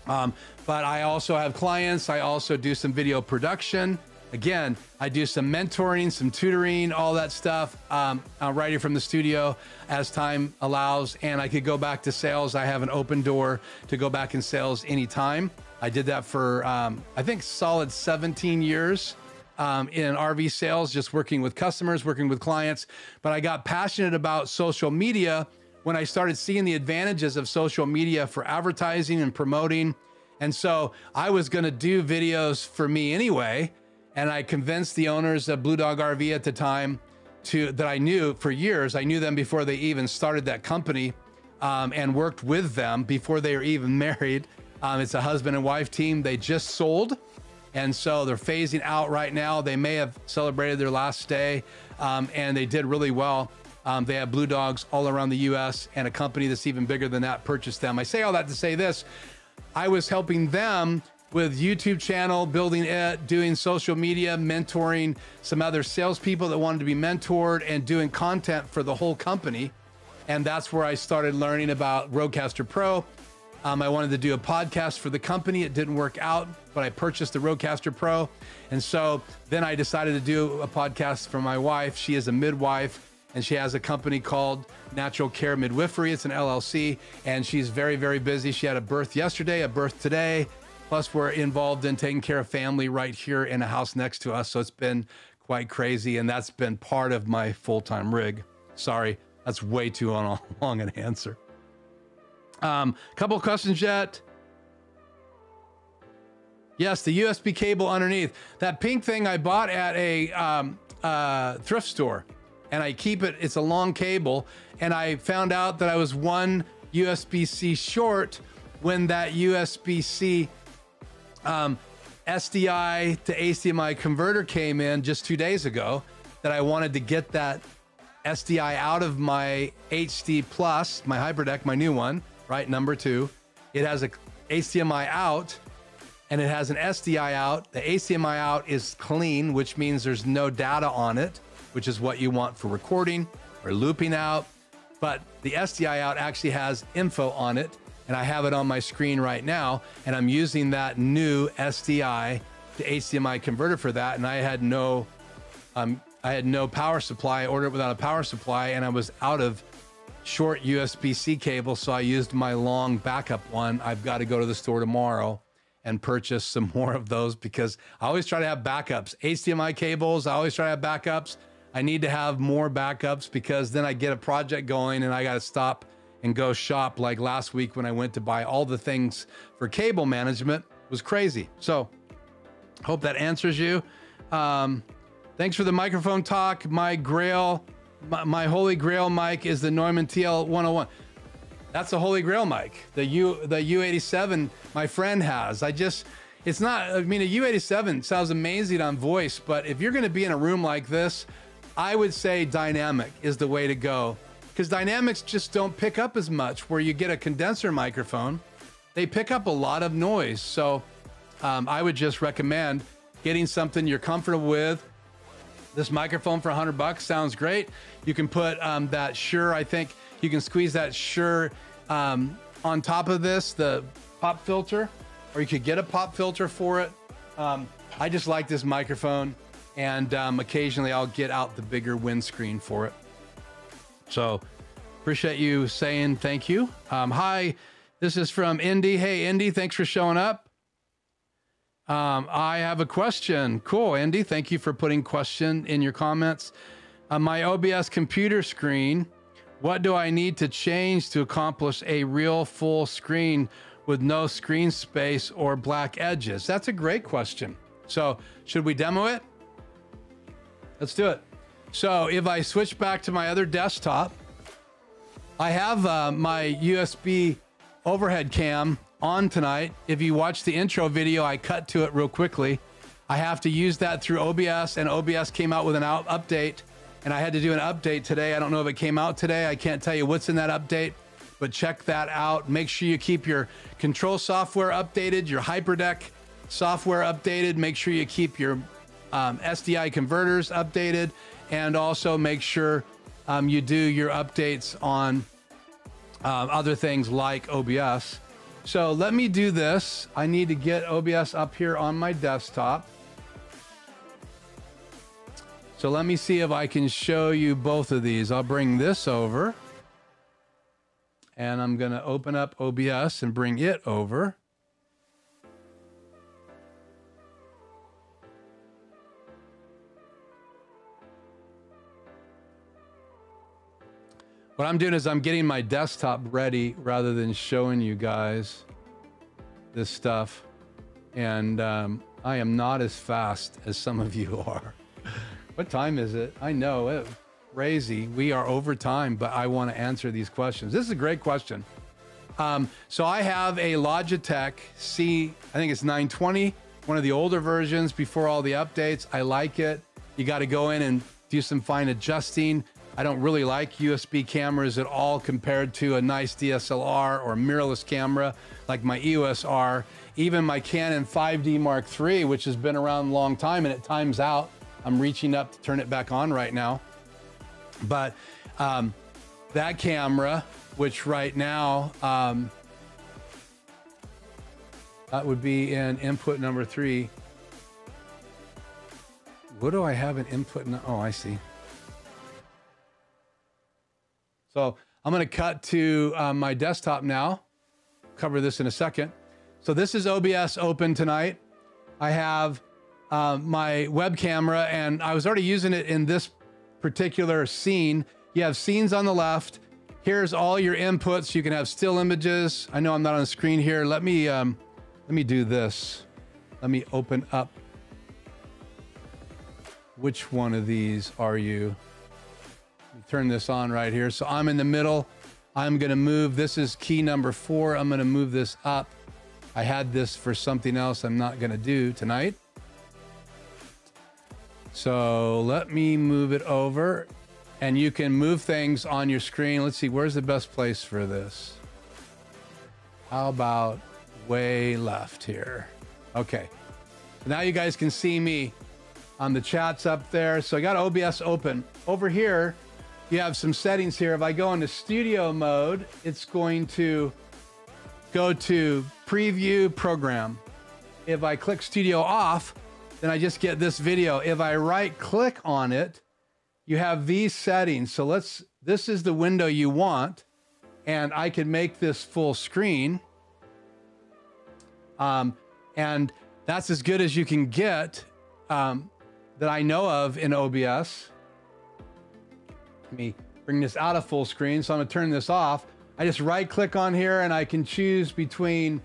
But I also have clients. I also do some video production. Again, I do some mentoring, some tutoring, all that stuff right here from the studio as time allows. And I could go back to sales. I have an open door to go back in sales anytime. I did that for, I think, solid 17 years in RV sales, just working with customers, working with clients. But I got passionate about social media when I started seeing the advantages of social media for advertising and promoting. And so I was going to do videos for me anyway. And I convinced the owners of Blue Dog RV at the time that I knew for years. I knew them before they even started that company, and worked with them before they were even married. It's a husband and wife team. They just sold. And so they're phasing out right now. They may have celebrated their last day, and they did really well. They have Blue Dogs all around the US, and a company that's even bigger than that purchased them. I say all that to say this. I was helping them with YouTube channel, building it, doing social media, mentoring some other salespeople that wanted to be mentored, and doing content for the whole company. And that's where I started learning about Rodecaster Pro. I wanted to do a podcast for the company. It didn't work out, but I purchased the Rodecaster Pro. And so then I decided to do a podcast for my wife. She is a midwife and she has a company called Natural Care Midwifery. It's an LLC and she's very, very busy. She had a birth yesterday, a birth today. Plus we're involved in taking care of family right here in a house next to us. So it's been quite crazy. And that's been part of my full-time rig. Sorry, that's way too long an answer. Couple of questions yet. Yes, the USB cable underneath. That pink thing I bought at a thrift store, and I keep it. It's a long cable, and I found out that I was one USB-C short when that USB-C SDI to HDMI converter came in just 2 days ago. That I wanted to get that SDI out of my HD Plus, my HyperDeck, my new one. Right, number 2, it has a HDMI out and it has an SDI out. The HDMI out is clean, which means there's no data on it, which is what you want for recording or looping out. But the SDI out actually has info on it, and I have it on my screen right now, and I'm using that new SDI to HDMI converter for that, and I had no power supply. I ordered it without a power supply, and I was out of short USB-C cable, so I used my long backup one. I've got to go to the store tomorrow and purchase some more of those because I always try to have backups. HDMI cables, I always try to have backups. I need to have more backups because then I get a project going and I got to stop and go shop. Like last week when I went to buy all the things for cable management, it was crazy. So hope that answers you. Thanks for the microphone talk. My Holy Grail mic is the Neumann TL101. That's a Holy Grail mic. The U87 my friend has. It's not, I mean, a U87 sounds amazing on voice, but if you're gonna be in a room like this, I would say dynamic is the way to go. Because dynamics just don't pick up as much. Where you get a condenser microphone, they pick up a lot of noise. So I would just recommend getting something you're comfortable with. This microphone for $100 sounds great. You can put that Shure, I think you can squeeze that Shure on top of this, the pop filter, or you could get a pop filter for it. I just like this microphone, and occasionally I'll get out the bigger windscreen for it. So appreciate you saying thank you. Hi, this is from Indy. Hey, Indy, thanks for showing up. I have a question. Cool, Andy. Thank you for putting question in your comments. My OBS computer screen, what do I need to change to accomplish a real full screen with no screen space or black edges? That's a great question. So should we demo it? Let's do it. So if I switch back to my other desktop, I have my USB overhead cam on tonight. If you watch the intro video, I cut to it real quickly. I have to use that through OBS, and OBS came out with an update, and I had to do an update today. I don't know if it came out today. I can't tell you what's in that update, but check that out. Make sure you keep your control software updated, your HyperDeck software updated. Make sure you keep your SDI converters updated, and also make sure you do your updates on other things like OBS. So let me do this. I need to get OBS up here on my desktop. So let me see if I can show you both of these. I'll bring this over, and I'm going to open up OBS and bring it over. What I'm doing is I'm getting my desktop ready rather than showing you guys this stuff. And I am not as fast as some of you are. What time is it? I know, it's crazy. We are over time, but I want to answer these questions. This is a great question. So I have a Logitech C, I think it's 920, one of the older versions before all the updates. I like it. You got to go in and do some fine adjusting. I don't really like USB cameras at all compared to a nice DSLR or mirrorless camera like my EOS R. Even my Canon 5D Mark III, which has been around a long time and it times out. I'm reaching up to turn it back on right now. But that camera, which right now, that would be in input number 3. What do I have in input? Oh, I see. So I'm going to cut to my desktop now. Cover this in a second. So this is OBS open tonight. I have my web camera, and I was already using it in this particular scene. You have scenes on the left. Here's all your inputs. You can have still images. I know I'm not on the screen here. Let me do this. Let me open up. Which one of these are you? Let me turn this on right here. So I'm in the middle. I'm going to move. This is key number 4. I'm going to move this up. I had this for something else I'm not going to do tonight. So let me move it over, and you can move things on your screen. Let's see, where's the best place for this? How about way left here? Okay. So now you guys can see me on the chats up there. So I got OBS open. Over here, you have some settings here. If I go into studio mode, it's going to go to preview program. If I click studio off, then I just get this video. If I right click on it, you have these settings. So this is the window you want, and I can make this full screen. And that's as good as you can get that I know of in OBS. Let me bring this out of full screen. So I'm gonna turn this off. I just right click on here, and I can choose between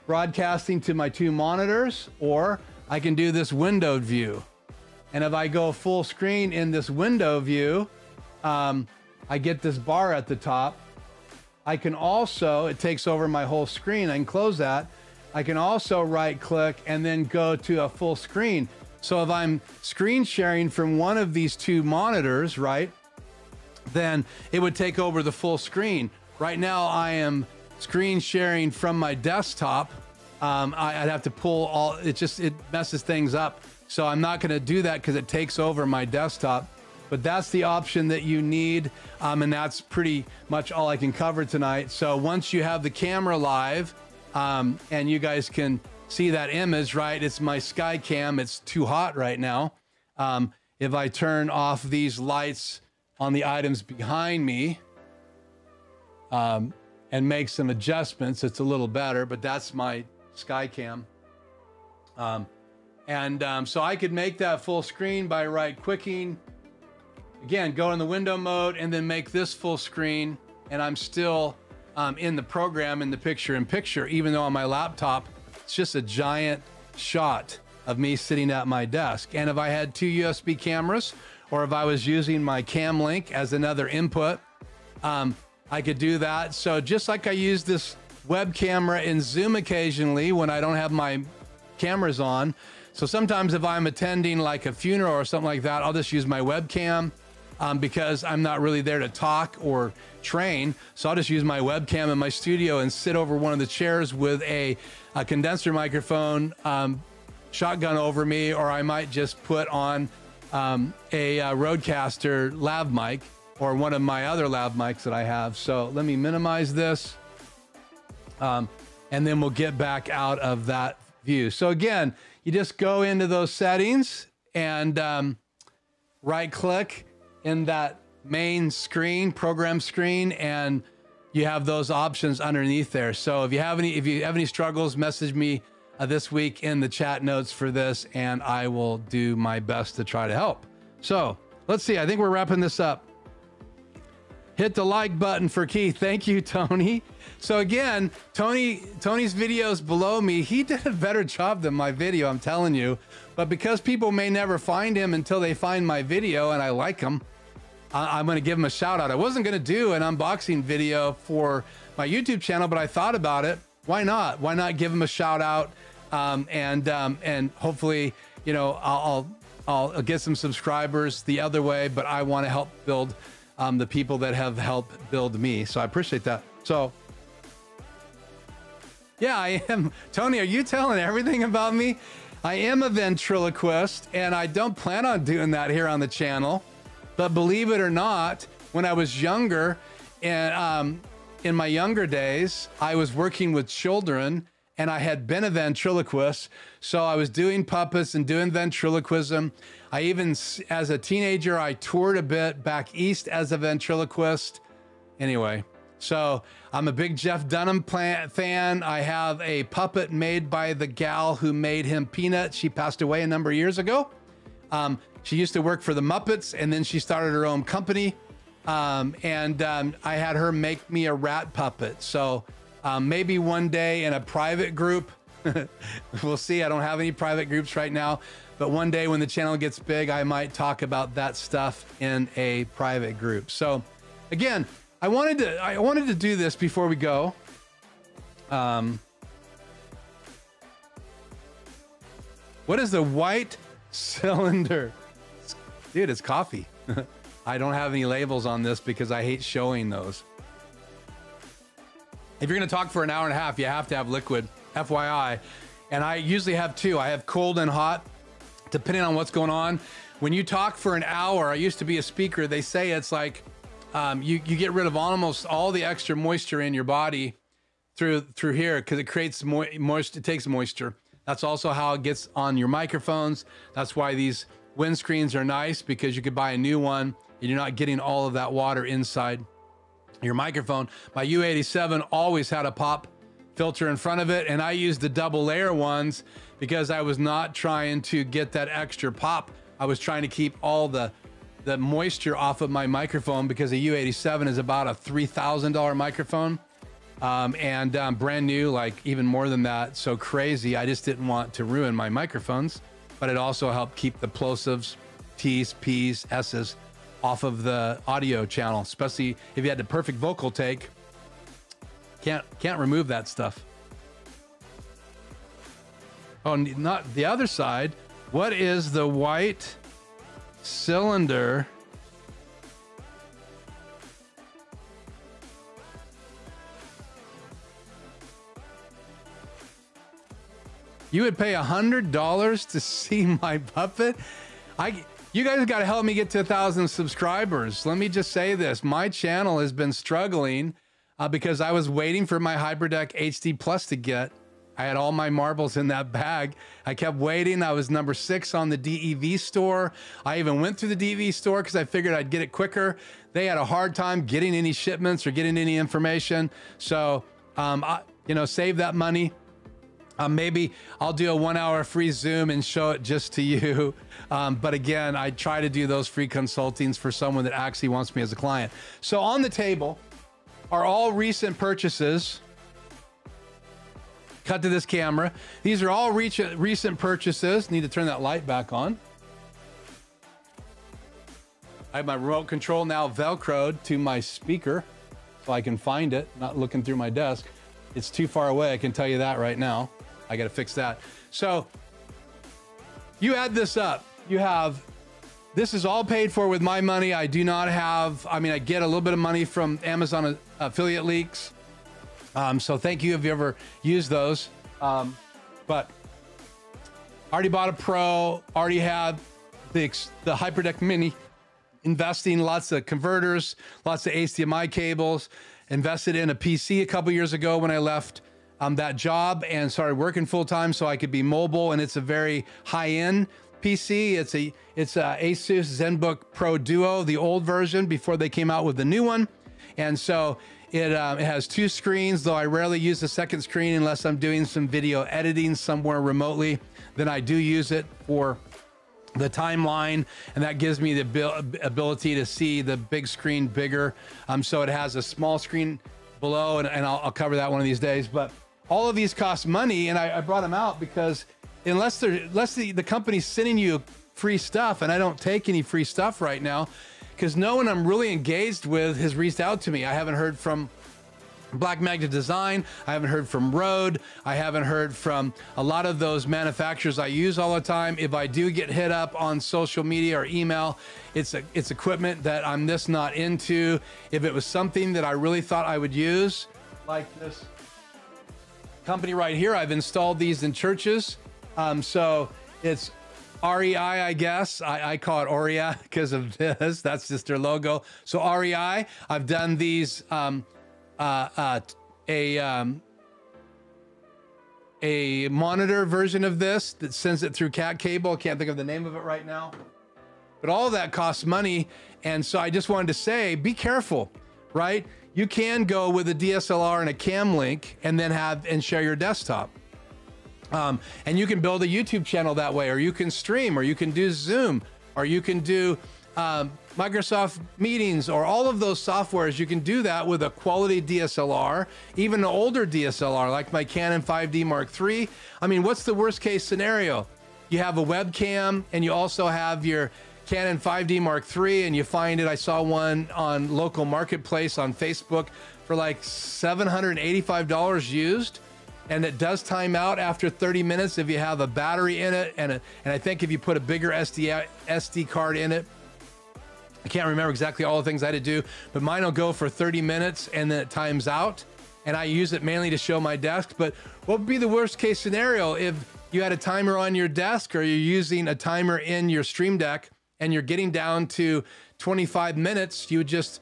broadcasting to my 2 monitors, or I can do this windowed view. And if I go full screen in this window view, I get this bar at the top. I can also, it takes over my whole screen. I can close that. I can also right click and then go to a full screen. So if I'm screen sharing from one of these 2 monitors, right, then it would take over the full screen. Right now I am screen sharing from my desktop. I'd have to pull all, it messes things up. So I'm not gonna do that because it takes over my desktop. But that's the option that you need. And that's pretty much all I can cover tonight. So once you have the camera live, and you guys can see that image, right? It's my sky cam. It's too hot right now. If I turn off these lights on the items behind me, and make some adjustments, it's a little better, but that's my sky cam. So I could make that full screen by right clicking. Again, go in the window mode and then make this full screen, and I'm still in the program, in the picture-in-picture, even though on my laptop, it's just a giant shot of me sitting at my desk. And if I had 2 USB cameras, or if I was using my Cam Link as another input, I could do that. So just like I use this web camera in Zoom occasionally when I don't have my cameras on. So sometimes if I'm attending like a funeral or something like that, I'll just use my webcam. Because I'm not really there to talk or train. So I'll just use my webcam in my studio and sit over one of the chairs with a condenser microphone shotgun over me, or I might just put on a Rodecaster lav mic or one of my other lav mics that I have. So let me minimize this, and then we'll get back out of that view. So again, you just go into those settings and right click in that main screen, program screen, and you have those options underneath there. So if you have any struggles, message me this week in the chat notes for this, and I will do my best to try to help. So let's see, I think we're wrapping this up. Hit the like button for Keith. Thank you, Tony. So again, Tony's videos below me, he did a better job than my video, I'm telling you. But because people may never find him until they find my video and I like him, I'm going to give him a shout out. I wasn't going to do an unboxing video for my YouTube channel, but I thought about it. Why not? Why not give him a shout out? And hopefully, you know, I'll get some subscribers the other way, but I want to help build the people that have helped build me. So I appreciate that. So yeah, I am. Tony, are you telling everything about me? I am a ventriloquist, and I don't plan on doing that here on the channel. But believe it or not, when I was younger in my younger days, I was working with children, and I had been a ventriloquist. So I was doing puppets and doing ventriloquism. I even, as a teenager, I toured a bit back east as a ventriloquist. Anyway, so I'm a big Jeff Dunham fan. I have a puppet made by the gal who made him Peanut. She passed away a number of years ago. She used to work for the Muppets, and then she started her own company. I had her make me a rat puppet. So maybe one day in a private group, we'll see. I don't have any private groups right now, but one day when the channel gets big, I might talk about that stuff in a private group. So again, I wanted to do this before we go. What is the white cylinder? Dude, it's coffee. I don't have any labels on this because I hate showing those. If you're gonna talk for an hour and a half, you have to have liquid, FYI. And I usually have two. I have cold and hot, depending on what's going on. When you talk for an hour, I used to be a speaker, they say it's like, you get rid of almost all the extra moisture in your body through here, because it creates moisture, it takes moisture. That's also how it gets on your microphones. That's why these windscreens are nice, because you could buy a new one and you're not getting all of that water inside your microphone. My U87 always had a pop filter in front of it, and I used the double layer ones because I was not trying to get that extra pop. I was trying to keep all the moisture off of my microphone, because the U87 is about a $3,000 microphone, and brand new, like even more than that. So crazy. I just didn't want to ruin my microphones, but it also helped keep the plosives, T's, P's, S's off of the audio channel, especially if you had the perfect vocal take. Can't remove that stuff. Oh, not the other side. What is the white cylinder? You would pay $100 to see my puppet? You guys got to help me get to 1,000 subscribers. Let me just say this. My channel has been struggling because I was waiting for my HyperDeck HD Plus to get. I had all my marbles in that bag. I kept waiting. I was number 6 on the DEV store. I even went through the DEV store because I figured I'd get it quicker. They had a hard time getting any shipments or getting any information. So, save that money. Maybe I'll do a 1-hour free Zoom and show it just to you. But again, I try to do those free consultings for someone that actually wants me as a client. So on the table are all recent purchases. Cut to this camera. These are all recent purchases. Need to turn that light back on. I have my remote control now Velcroed to my speaker so I can find it, not looking through my desk. It's too far away, I can tell you that right now. I got to fix that. So you add this up. This is all paid for with my money. I do not have, I get a little bit of money from Amazon affiliate leaks. So thank you if you ever use those. But already bought a Pro, already had the HyperDeck Mini, investing lots of converters, lots of HDMI cables, invested in a PC a couple years ago when I left that job and started working full time so I could be mobile. And it's a very high-end PC. It's a Asus ZenBook Pro Duo, the old version before they came out with the new one. And so it has 2 screens, though I rarely use the second screen unless I'm doing some video editing somewhere remotely. Then I do use it for the timeline, and that gives me the ability to see the big screen bigger. So it has a small screen below, and I'll cover that one of these days. But all of these cost money, and I brought them out because unless the company's sending you free stuff, and I don't take any free stuff right now, because no one I'm really engaged with has reached out to me. I haven't heard from Blackmagic Design. I haven't heard from Rode. I haven't heard from a lot of those manufacturers I use all the time. If I do get hit up on social media or email, it's equipment that I'm just not into. If it was something that I really thought I would use, like this company right here, I've installed these in churches. So it's REI, I guess. I call it Orei because of this. That's just their logo. So REI, I've done these, a monitor version of this that sends it through cat cable. I can't think of the name of it right now, but all of that costs money. And so I just wanted to say, be careful, right? You can go with a DSLR and a cam link and then share your desktop. And you can build a YouTube channel that way, or you can stream, or you can do Zoom, or you can do Microsoft Meetings, or all of those softwares. You can do that with a quality DSLR, even an older DSLR like my Canon 5D Mark III. I mean, what's the worst case scenario? You have a webcam and you also have your Canon 5D Mark III, and you find it. I saw one on local marketplace on Facebook for like $785 used. And it does time out after 30 minutes if you have a battery in it. And I think if you put a bigger SD card in it, I can't remember exactly all the things I had to do, but mine will go for 30 minutes and then it times out. And I use it mainly to show my desk. But what would be the worst case scenario if you had a timer on your desk, or you're using a timer in your Stream Deck and you're getting down to 25 minutes, you would just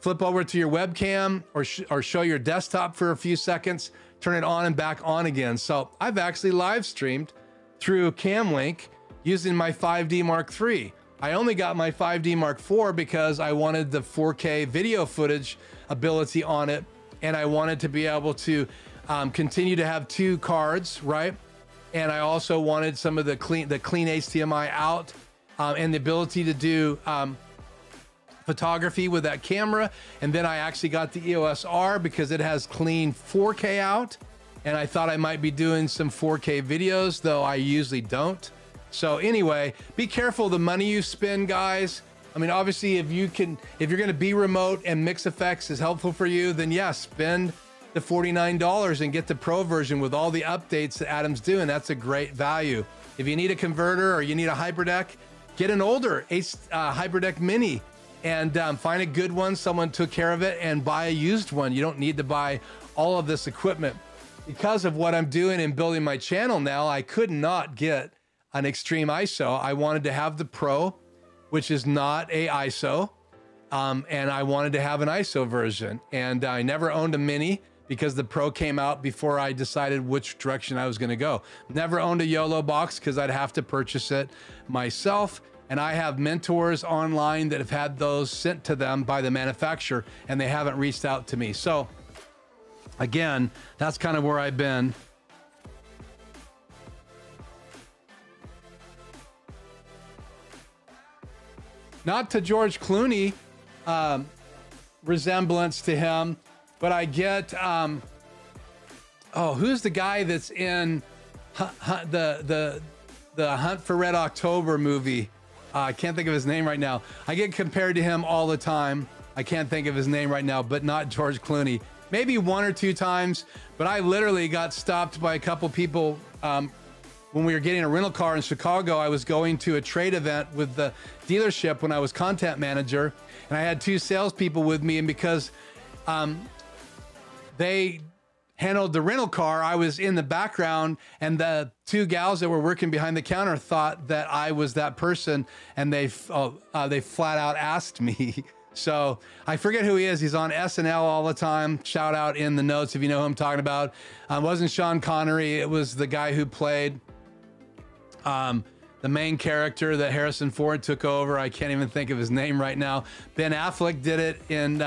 flip over to your webcam or show your desktop for a few seconds, turn it on and back on again. So I've actually live streamed through Camlink using my 5D Mark III. I only got my 5D Mark IV because I wanted the 4K video footage ability on it, and I wanted to be able to continue to have two cards, right? And I also wanted some of the clean HDMI out, and the ability to do photography with that camera. And then I actually got the EOS R because it has clean 4K out, and I thought I might be doing some 4K videos, though I usually don't. So anyway, be careful the money you spend, guys. I mean, obviously, if you're going to be remote and MixEffect is helpful for you, then yes, spend the $49 and get the Pro version with all the updates that Adam's doing. That's a great value. If you need a converter or you need a HyperDeck, get an older HyperDeck Mini and find a good one. Someone took care of it, and buy a used one. You don't need to buy all of this equipment. Because of what I'm doing and building my channel now, I could not get an extreme ISO. I wanted to have the Pro, which is not a ISO, and I wanted to have an ISO version. And I never owned a Mini because the Pro came out before I decided which direction I was going to go. Never owned a YOLO box because I'd have to purchase it myself. And I have mentors online that have had those sent to them by the manufacturer, and they haven't reached out to me. So again, that's kind of where I've been. Not to George Clooney resemblance to him, but I get, who's the guy that's in the Hunt for Red October movie? I can't think of his name right now. I get compared to him all the time. I can't think of his name right now, but not George Clooney. Maybe one or two times, but I literally got stopped by a couple people when we were getting a rental car in Chicago. I was going to a trade event with the dealership when I was content manager, and I had two salespeople with me, and because they handled the rental car, I was in the background, and the two gals that were working behind the counter thought that I was that person, and they flat out asked me. So I forget who he is. He's on SNL all the time. Shout out in the notes if you know who I'm talking about. It wasn't Sean Connery. It was the guy who played the main character that Harrison Ford took over. I can't even think of his name right now. Ben Affleck did it in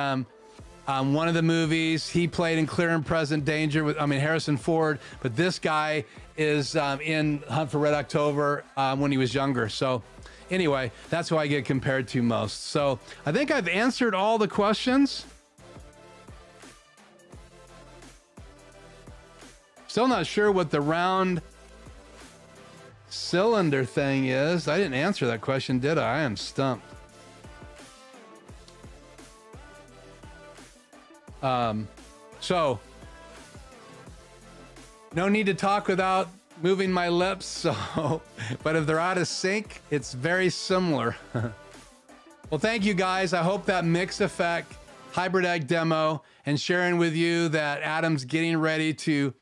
one of the movies. He played in Clear and Present Danger with, Harrison Ford, but this guy is in Hunt for Red October when he was younger. So anyway, that's who I get compared to most. So I think I've answered all the questions. Still not sure what the round cylinder thing is. I didn't answer that question, did I? I am stumped. So no need to talk without moving my lips. So, but if they're out of sync, it's very similar. Well, thank you guys. I hope that MixEffect HyperDeck demo and sharing with you that Adam's getting ready to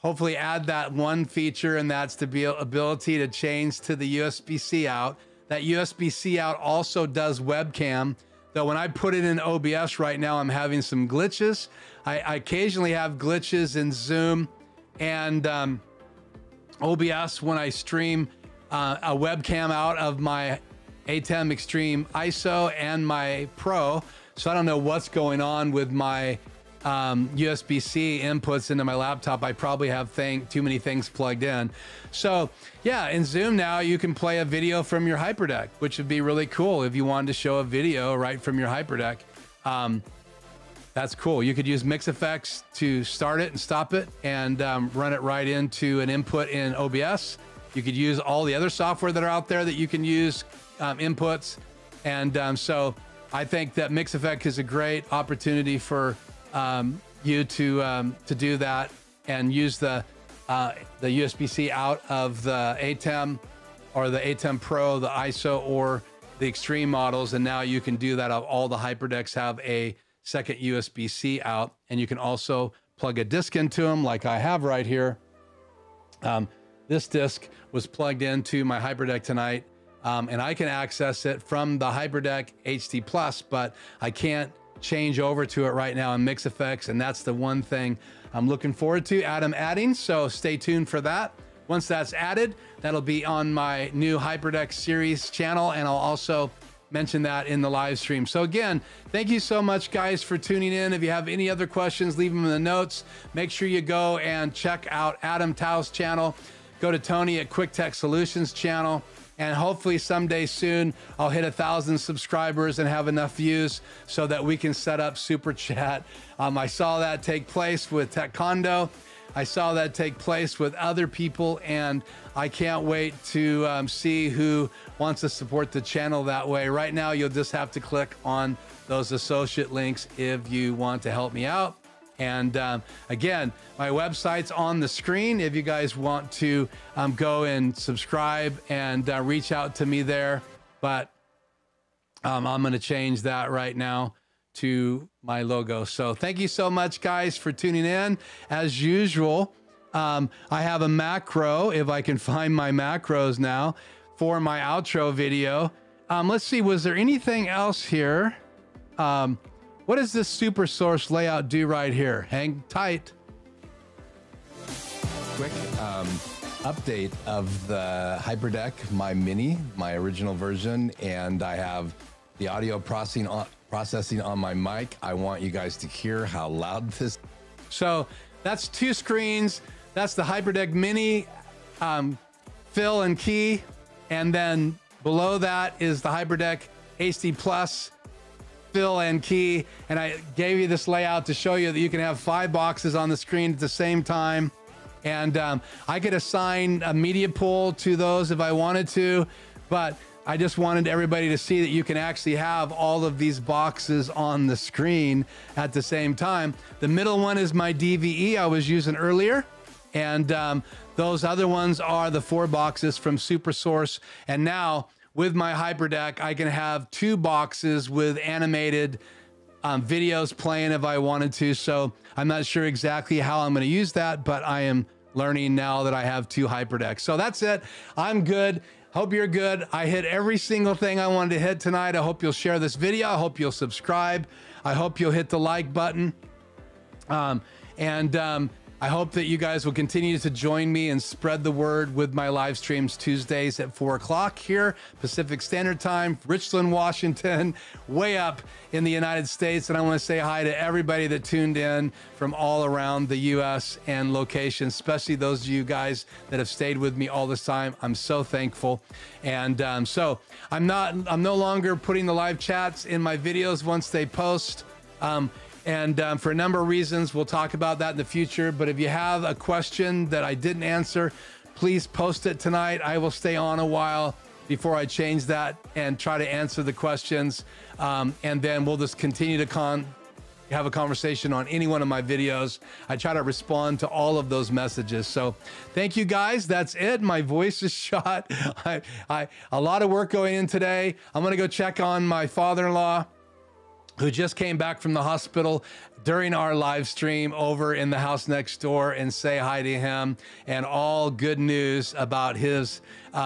hopefully add that one feature, and that's the ability to change to the USB-C out. That USB-C out also does webcam, though when I put it in OBS right now, I'm having some glitches. I occasionally have glitches in Zoom and OBS when I stream a webcam out of my ATEM Extreme ISO and my Pro. So I don't know what's going on with my USB-C inputs into my laptop. I probably have too many things plugged in. So yeah, in Zoom now you can play a video from your HyperDeck, which would be really cool if you wanted to show a video right from your HyperDeck. That's cool. You could use MixEffect to start it and stop it and run it right into an input in OBS. You could use all the other software that are out there that you can use inputs. And so I think that MixEffect is a great opportunity for you to do that and use the USB-C out of the ATEM or the ATEM Pro, the ISO, or the Extreme models. And now you can do that. All the HyperDecks have a second USB-C out, and you can also plug a disc into them like I have right here. This disc was plugged into my HyperDeck tonight, and I can access it from the HyperDeck HD Plus, but I can't change over to it right now in MixEffect, and that's the one thing I'm looking forward to adding, so stay tuned for that. Once that's added, that'll be on my new HyperDeck series channel, and I'll also mention that in the live stream. So again, thank you so much guys for tuning in. If you have any other questions, leave them in the notes. Make sure you go and check out Adam Tao's channel. Go to Tony at Quick Tech Solutions channel, and hopefully someday soon I'll hit 1,000 subscribers and have enough views so that we can set up Super Chat. I saw that take place with Tech Condo. I saw that take place with other people, and I can't wait to see who wants to support the channel that way. Right now, you'll just have to click on those associate links if you want to help me out. And again, my website's on the screen if you guys want to go and subscribe and reach out to me there. But I'm going to change that right now to my logo. So thank you so much guys for tuning in. As usual, I have a macro, if I can find my macros now, for my outro video. Let's see, was there anything else here? What does this super source layout do right here? Hang tight. Quick update of the HyperDeck, my mini, my original version, and I have the audio processing on my mic. I want you guys to hear how loud this. So that's two screens. That's the HyperDeck Mini fill and key, and then below that is the HyperDeck HD Plus fill and key. And I gave you this layout to show you that you can have 5 boxes on the screen at the same time. And I could assign a media pool to those if I wanted to, but I just wanted everybody to see that you can actually have all of these boxes on the screen at the same time. The middle one is my DVE I was using earlier. And those other ones are the 4 boxes from SuperSource. And now with my HyperDeck, I can have 2 boxes with animated videos playing if I wanted to. So I'm not sure exactly how I'm going to use that, but I am learning now that I have 2 HyperDecks. So that's it. I'm good. Hope you're good. I hit every single thing I wanted to hit tonight. I hope you'll share this video. I hope you'll subscribe. I hope you'll hit the like button. I hope that you guys will continue to join me and spread the word with my live streams Tuesdays at 4 o'clock here, Pacific Standard Time, Richland, Washington, way up in the United States. And I want to say hi to everybody that tuned in from all around the US and locations, especially those of you guys that have stayed with me all this time. I'm so thankful. And so I'm no longer putting the live chats in my videos once they post. For a number of reasons, we'll talk about that in the future. But if you have a question that I didn't answer, please post it tonight. I will stay on a while before I change that and try to answer the questions. And then we'll just continue to have a conversation on any one of my videos. I try to respond to all of those messages. So thank you guys. That's it. My voice is shot. A lot of work going in today. I'm going to go check on my father-in-law. who just came back from the hospital during our live stream over in the house next door, and say hi to him, and all good news about his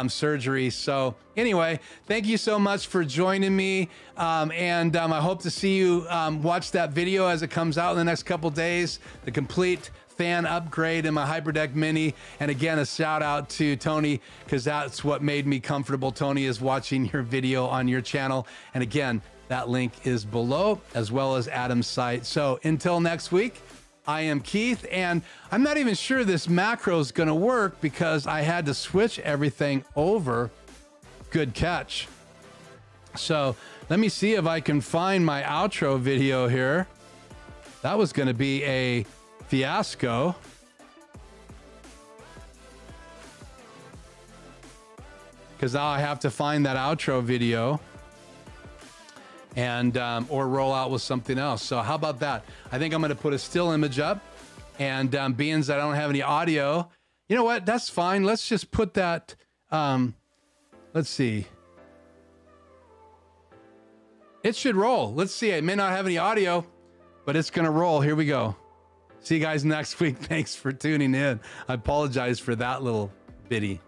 surgery. So anyway, thank you so much for joining me. I hope to see you watch that video as it comes out in the next couple days, the complete fan upgrade in my HyperDeck Mini. And again, a shout out to Tony, because that's what made me comfortable. Tony is watching your video on your channel. And again, that link is below, as well as Adam's site. So until next week, I am Keith, and I'm not even sure this macro is going to work because I had to switch everything over. Good catch. So let me see if I can find my outro video here. That was going to be a fiasco. Because now I have to find that outro video and or roll out with something else. So how about that? I think I'm going to put a still image up, and being that I don't have any audio, you know what? That's fine. Let's just put that. Let's see. It should roll. Let's see. It may not have any audio, but it's going to roll. Here we go. See you guys next week. Thanks for tuning in. I apologize for that little bitty.